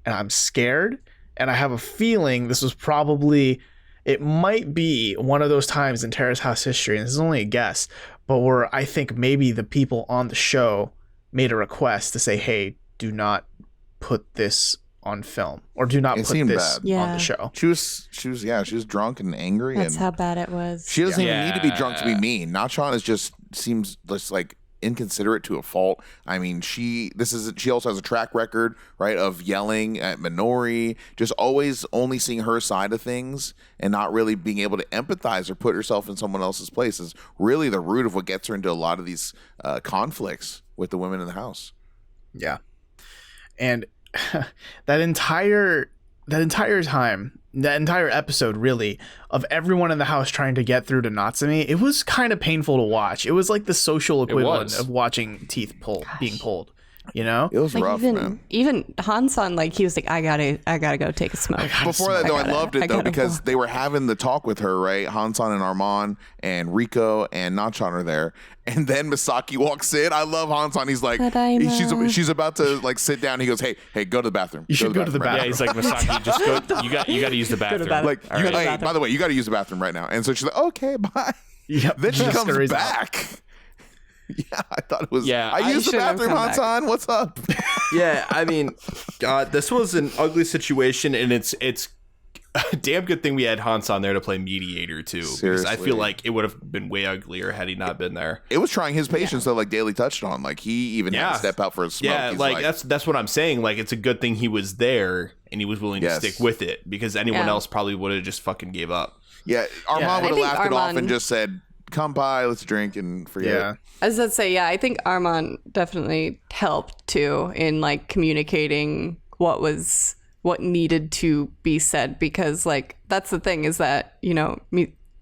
and I'm scared, and I have a feeling this was probably, it might be one of those times in Terrace House history, and this is only a guess, but where I think maybe the people on the show made a request to say, hey, do not put this on film, or do not put this on the show. She was drunk and angry. That's and how bad it was. She doesn't even need to be drunk to be mean. Natchan seems just like inconsiderate to a fault. I mean, she also has a track record, right, of yelling at Minori, just always only seeing her side of things and not really being able to empathize or put herself in someone else's place is really the root of what gets her into a lot of these conflicts with the women in the house. Yeah. And that entire episode, really, of everyone in the house trying to get through to Natsumi, it was kind of painful to watch. It was like the social equivalent of watching teeth being pulled. You know, it was like, rough, man. Even Han-san, like, he was like, I gotta go take a smoke. Before that, though, I loved it though, because they were having the talk with her, right? Han-san and Armand and Rico and Natchan are there, and then Misaki walks in. I love Han-san. He's like, Tadaima. she's about to like sit down. He goes, hey, go to the bathroom. You should go to the bathroom. Yeah, he's like, Misaki, just go. You got to use the bathroom. Like, hey, by the way, you got to use the bathroom right now. And so she's like, okay, bye. Yep. Then she comes back. Yeah, I thought it was. Yeah, I used the bathroom, Han-san. What's up? Yeah, I mean, this was an ugly situation, and it's a damn good thing we had Han-san there to play mediator too. Seriously. Because I feel like it would have been way uglier had he not been there. It was trying his patience, though, like Daly touched on. Like, he even had to step out for a smoke. Yeah, He's like that's what I'm saying. Like, it's a good thing he was there and he was willing to stick with it, because anyone else probably would have just fucking gave up. Yeah, Armand would have laughed it off and just said, come by, let's drink and forget it. I was about to say, I think Armand definitely helped too in like communicating what needed to be said, because like that's the thing, is that, you know,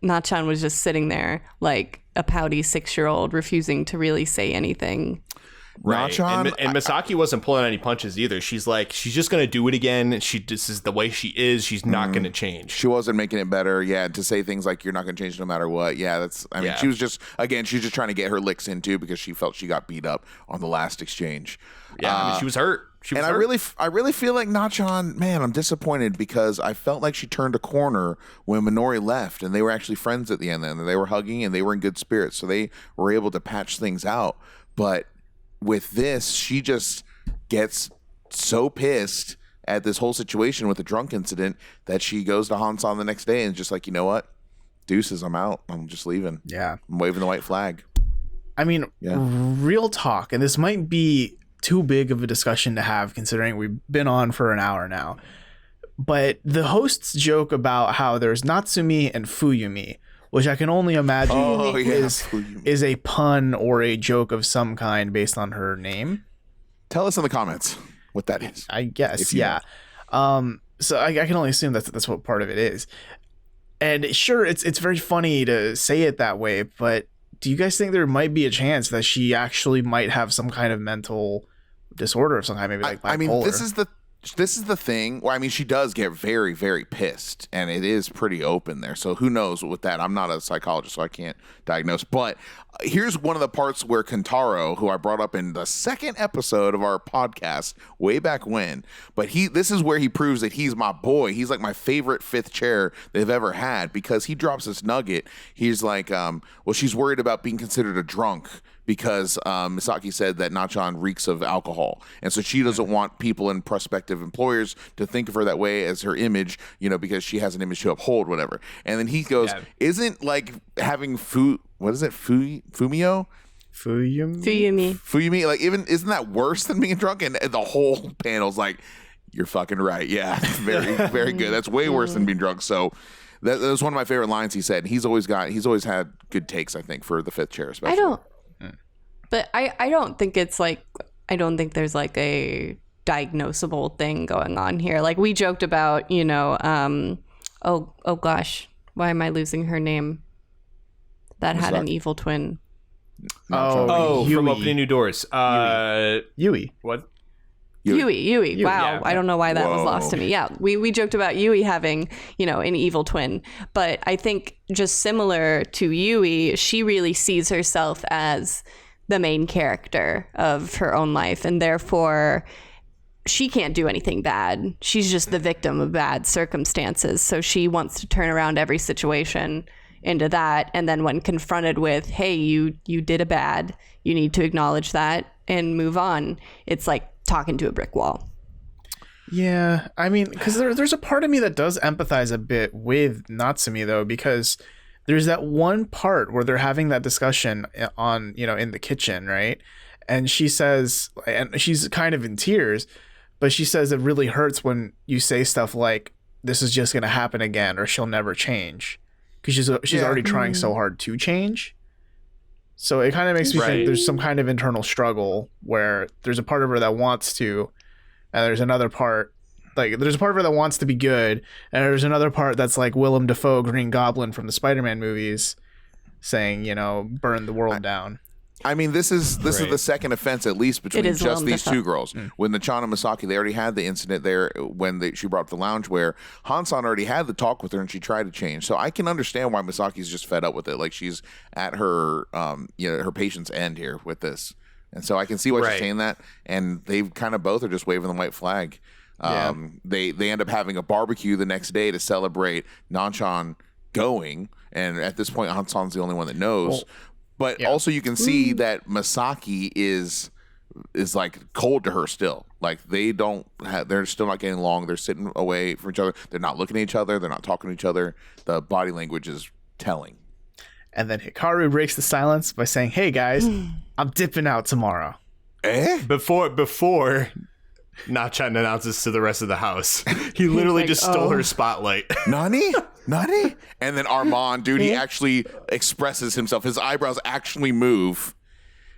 Natchan was just sitting there like a pouty 6-year-old refusing to really say anything. Right. Natchan, and Misaki wasn't pulling any punches either. She's like, she's just gonna do it again. This is the way she is. She's not gonna change. she wasn't making it better. Yeah, to say things like, you're not going to change no matter what. Yeah, she was just trying to get her licks in too, because she felt she got beat up on the last exchange. Yeah, I mean, she was hurt. I really feel like Natchan, man, I'm disappointed, because I felt like she turned a corner when Minori left, and they were actually friends at the end, and they were hugging and they were in good spirits, so they were able to patch things out. But with this, she just gets so pissed at this whole situation with the drunk incident that she goes to Han-san the next day and just like, you know what? Deuces, I'm out. I'm just leaving. Yeah. I'm waving the white flag. I mean, real talk, and this might be too big of a discussion to have considering we've been on for an hour now, but the hosts joke about how there's Natsumi and Fuyumi, which I can only imagine is a pun or a joke of some kind based on her name. Tell us in the comments. what that is. I guess, yeah. So I can only assume that's what part of it is. And sure, it's very funny to say it that way, but do you guys think there might be a chance that she actually might have some kind of mental disorder of some kind, maybe like bipolar? I mean, this is the thing. Well, I mean, she does get very, very pissed, and it is pretty open there. So who knows with that? I'm not a psychologist, so I can't diagnose. But here's one of the parts where Kentaro, who I brought up in the second episode of our podcast way back when, but this is where he proves that he's my boy. He's like my favorite fifth chair they've ever had, because he drops this nugget. He's like, well, she's worried about being considered a drunk because Misaki said that Nachan reeks of alcohol. And so she doesn't want people and prospective employers to think of her that way as her image, because she has an image to uphold, whatever. And then he goes, isn't like having what is it? Fumio? Fuyumi. Like, isn't that worse than being drunk? And the whole panel's like, you're fucking right. Yeah, very, very good. That's way worse than being drunk. So that was one of my favorite lines he said. He's always had good takes, I think, for the fifth chair, especially. But I don't think it's like, I don't think there's like a diagnosable thing going on here. Like we joked about, oh gosh, why am I losing her name? That had an evil twin. From Opening New Doors. Yui. What? Yui. Wow. Yeah. I don't know why that was lost to me. Yeah. We joked about Yui having, an evil twin. But I think just similar to Yui, she really sees herself as the main character of her own life. And therefore, she can't do anything bad. She's just the victim of bad circumstances. So she wants to turn around every situation into that. And then when confronted with, hey, you did a bad, you need to acknowledge that and move on. It's like talking to a brick wall. Yeah, I mean, because there's a part of me that does empathize a bit with Natsumi, though, because there's that one part where they're having that discussion on, in the kitchen, right? And she says, and she's kind of in tears, but she says it really hurts when you say stuff like, this is just going to happen again, or she'll never change. Because she's already trying so hard to change. So it kind of makes me think there's some kind of internal struggle where there's a part of her that wants to, and there's another part, like there's a part of her that wants to be good, and there's another part that's like Willem Dafoe, Green Goblin from the Spider-Man movies, saying, burn the world down. I mean, this is the second offense, at least between just these two girls. When Nachan and Misaki, they already had the incident there when she brought up the loungewear. Hansan already had the talk with her, and she tried to change. So I can understand why Misaki's just fed up with it. Like she's at her, her patience end here with this, and so I can see why she's saying that. And they kind of both are just waving the white flag. They end up having a barbecue the next day to celebrate Nachan going, and at this point, Hansan's the only one that knows. Well, but also you can see that Misaki is like cold to her still. Like they're still not getting along. They're sitting away from each other. They're not looking at each other. They're not talking to each other. The body language is telling. And then Hikaru breaks the silence by saying, hey guys, I'm dipping out tomorrow. Before Nachan announces to the rest of the house, he literally just stole her spotlight. Nani? And then Armand, dude, he actually expresses himself. His eyebrows actually move,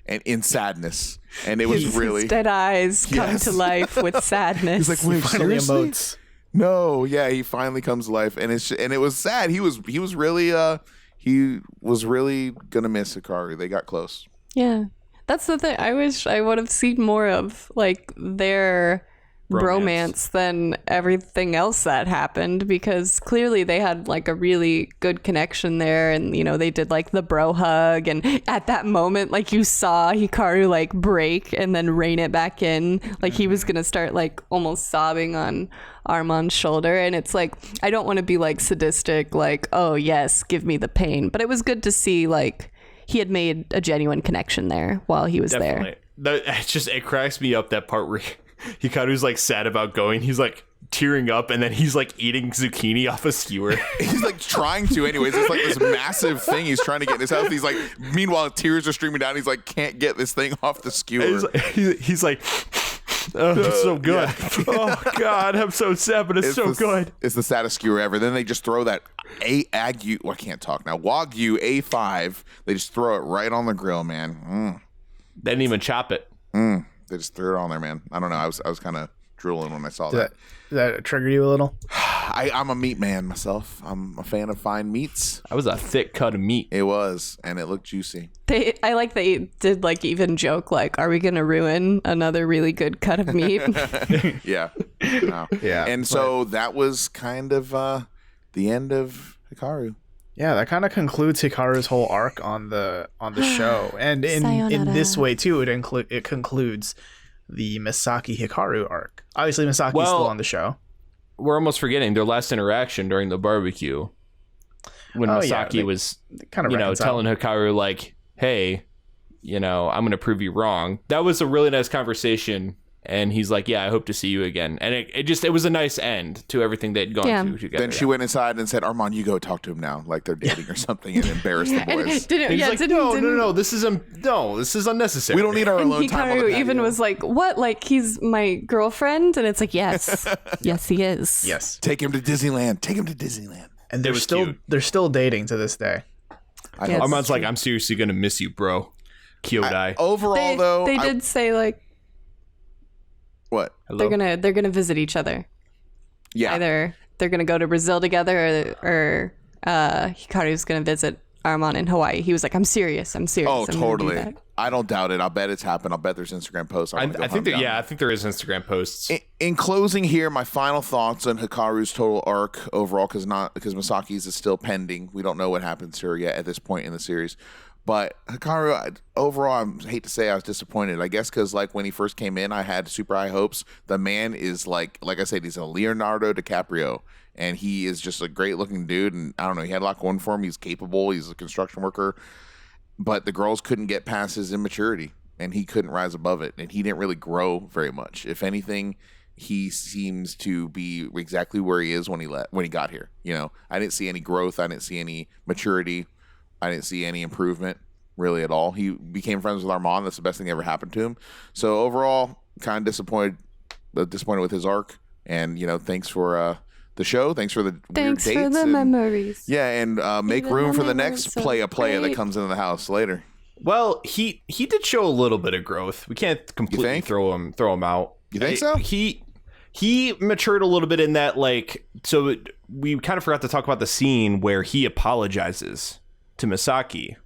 and in sadness. And it was really his dead eyes come to life with sadness. He's like, wait, Finally seriously? emotes. No, yeah, he finally comes to life, and it was sad. He was really gonna miss Hikaru. They got close. Yeah. That's the thing. I wish I would have seen more of like their bromance than everything else that happened, because clearly they had like a really good connection there, and they did like the bro hug, and at that moment like you saw Hikaru like break and then rein it back in, like he was gonna start like almost sobbing on Armand's shoulder. And it's like, I don't want to be like sadistic, like, oh yes, give me the pain, but it was good to see like he had made a genuine connection there while he was there. It cracks me up, that part where Hikaru's like sad about going. He's like tearing up, and then he's like eating zucchini off a skewer. He's like trying to anyways. It's like this massive thing he's trying to get in his house. He's like, meanwhile, tears are streaming down. He's like, can't get this thing off the skewer. He's like, oh, it's so good. Yeah. Oh God, I'm so sad, but it's so good. It's the saddest skewer ever. Then they just throw that Wagyu A5. They just throw it right on the grill, man. They didn't even chop it. They just threw it on there, man. I don't know. I was kind of drooling when I saw that. Did that trigger you a little? I'm a meat man myself. I'm a fan of fine meats. That was a thick cut of meat. It was, and it looked juicy. I like they did like even joke like, are we gonna ruin another really good cut of meat? Yeah. No. Yeah. And so that was kind of the end of Hikaru. Yeah, that kind of concludes Hikaru's whole arc on the show, and in this way too, it concludes the Misaki Hikaru arc. Obviously, Misaki's still on the show. We're almost forgetting their last interaction during the barbecue when Misaki was kind of telling Hikaru like, "Hey, I'm going to prove you wrong." That was a really nice conversation. And he's like, "Yeah, I hope to see you again." And it was a nice end to everything they'd gone through together. Then she went inside and said, "Armand, you go talk to him now," like they're dating or something, and embarrass the boys. No, this is unnecessary. We don't need our alone Hikaru time on the patio. even was like, "What? Like he's my girlfriend?" And it's like, "Yes, yes, he is." Yes, take him to Disneyland. And they're still dating to this day. Armand's like, "I'm seriously gonna miss you, bro." Kyodai. Overall, though, they did say like. What? Hello? They're gonna visit each other. Yeah. Either they're gonna go to Brazil together, or Hikaru's gonna visit Armand in Hawaii. He was like, "I'm serious. Oh, totally. I don't doubt it. I'll bet it's happened. I'll bet there's Instagram posts. I think there is Instagram posts. In closing here, my final thoughts on Hikaru's total arc overall, because Misaki's is still pending. We don't know what happens to her yet at this point in the series. But Hikaru, overall, I hate to say I was disappointed. I guess because like when he first came in, I had super high hopes. The man is like I said, he's a Leonardo DiCaprio, and he is just a great looking dude. And I don't know, he had a lot going for him. He's capable. He's a construction worker, but the girls couldn't get past his immaturity, and he couldn't rise above it. And he didn't really grow very much. If anything, he seems to be exactly where he is when he got here. I didn't see any growth. I didn't see any maturity. I didn't see any improvement really at all. He became friends with Armand. That's the best thing that ever happened to him. So overall, kind of disappointed with his arc. And thanks for the show. Thanks for the weird dates. Thanks for the memories. Yeah, and make room for the next playa that comes into the house later. Well, he did show a little bit of growth. We can't completely throw him out. You think so? He matured a little bit in that, like, so we kind of forgot to talk about the scene where he apologizes to Misaki,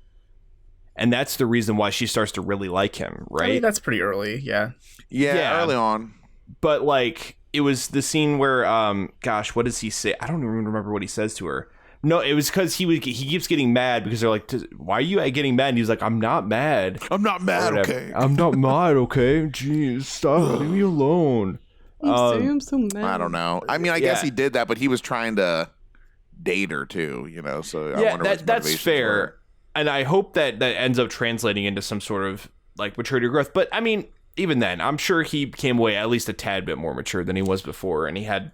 and that's the reason why she starts to really like him, right? I mean, that's pretty early. Yeah, early on. But like, it was the scene where what does he say? I don't even remember what he says to her. No, it was because he keeps getting mad because they're like, "Why are you getting mad?" And he's like, "I'm not mad. I'm not mad. Okay. I'm not mad. Okay. Jeez, stop. Leave me alone." I'm so mad. I don't know. I mean, I guess he did that, but he was trying to date her too, so I wonder what that's fair were. And I hope that ends up translating into some sort of like maturity or growth. But I mean, even then, I'm sure he came away at least a tad bit more mature than he was before, and he had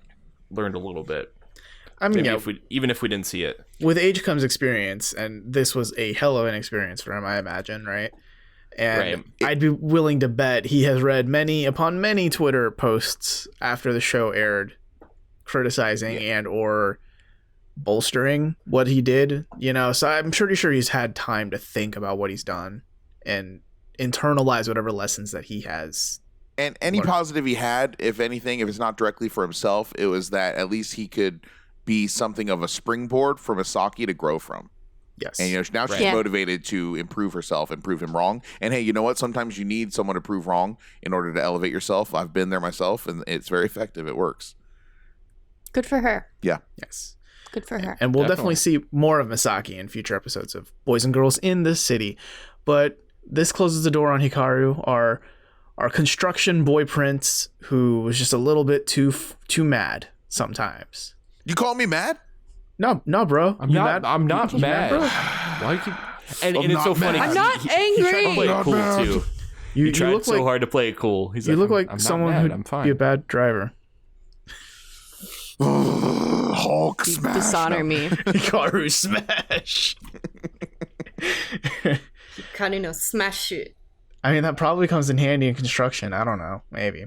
learned a little bit. I mean, even if we didn't see it, with age comes experience, and this was a hell of an experience for him, I imagine, right? And I'd be willing to bet he has read many upon many Twitter posts after the show aired criticizing and or bolstering what he did, so I'm pretty sure he's had time to think about what he's done and internalize whatever lessons that he has. And any learned. Positive he had, if anything, if it's not directly for himself, it was that at least he could be something of a springboard for Misaki to grow from. Yes. And now she's motivated to improve herself and prove him wrong. And hey, you know what? Sometimes you need someone to prove wrong in order to elevate yourself. I've been there myself, and it's very effective. It works. Good for her. Yeah. Yes. Good for her. And we'll definitely see more of Misaki in future episodes of Boys and Girls in the City. But this closes the door on Hikaru, our construction boy prince, who was just a little bit too mad sometimes. You call me mad? No, bro. I'm not mad. Why you? And it's so funny. I'm not angry. He tried to play it cool too. He tried so hard to play it cool. He's you look like someone who'd be a bad driver. Hulk smash. Dishonor me. Hikaru smash. Hikaru no smash it. I mean, that probably comes in handy in construction. I don't know. Maybe.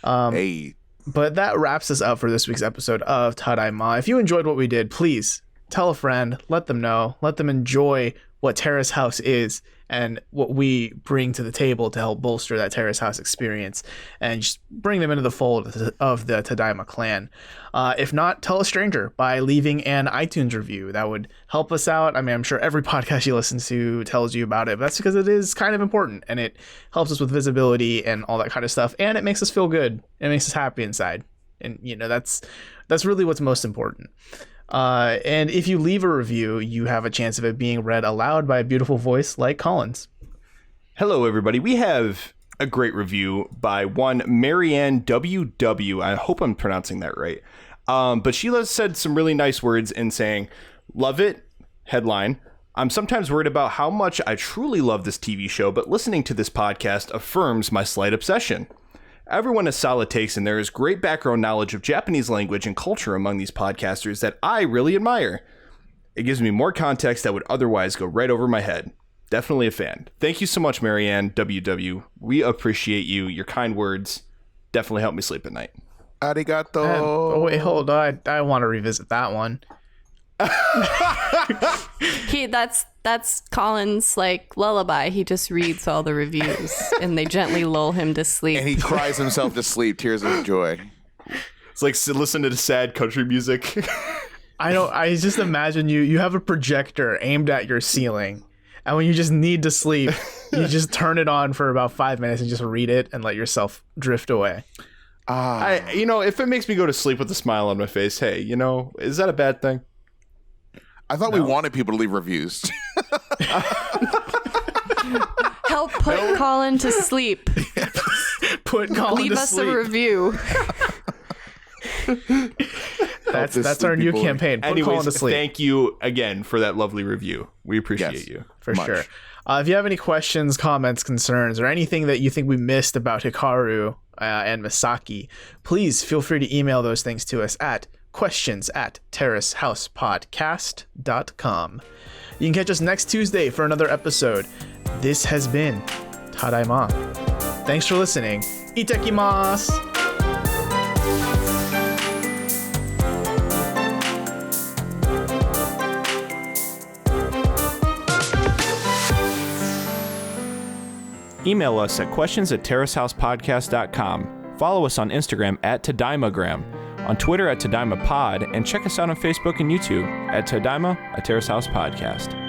Hey. But that wraps us up for this week's episode of Tadaima. If you enjoyed what we did, please tell a friend, let them know, let them enjoy what Terrace House is, and what we bring to the table to help bolster that Terrace House experience and just bring them into the fold of the Tadaima clan. If not, tell a stranger by leaving an iTunes review. That would help us out. I mean, I'm sure every podcast you listen to tells you about it, but that's because it is kind of important and it helps us with visibility and all that kind of stuff. And it makes us feel good. It makes us happy inside. And, you know, that's really what's most important. And if you leave a review, you have a chance of it being read aloud by a beautiful voice like Colin's. Hello, everybody. We have a great review by one Marianne WW. I hope I'm pronouncing that right. But Sheila said some really nice words in saying, love it, headline. I'm sometimes worried about how much I truly love this TV show, but listening to this podcast affirms my slight obsession. Everyone has solid takes, and there is great background knowledge of Japanese language and culture among these podcasters that I really admire. It gives me more context that would otherwise go right over my head. Definitely a fan. Thank you so much, Marianne WW. We appreciate you. Your kind words definitely help me sleep at night. Arigato. Wait, hold on. I want to revisit that one. That's Colin's like lullaby. He just reads all the reviews and they gently lull him to sleep. And he cries himself to sleep, tears of joy. It's like listen to the sad country music. I just imagine you have a projector aimed at your ceiling, and when you just need to sleep, you just turn it on for about 5 minutes and just read it and let yourself drift away. If it makes me go to sleep with a smile on my face, hey, is that a bad thing? I thought we wanted people to leave reviews. Help put Colin to sleep. Put Colin Leave to us sleep. a review. That's our new campaign. Put Colin to Anyways, sleep. thank you again for that lovely review. We appreciate Yes. you. For Much. sure. If you have any questions, comments, concerns, or anything that you think we missed about Hikaru and Misaki, please feel free to email those things to us at questions@terracehousepodcast.com. You can catch us next Tuesday for another episode. This has been Tadaima. Thanks for listening. Itakimasu! Email us at questions@terracehousepodcast.com. Follow us on Instagram at Tadaimagram, on Twitter at TadaimaPod, and check us out on Facebook and YouTube at Tadaima, a Terrace House Podcast.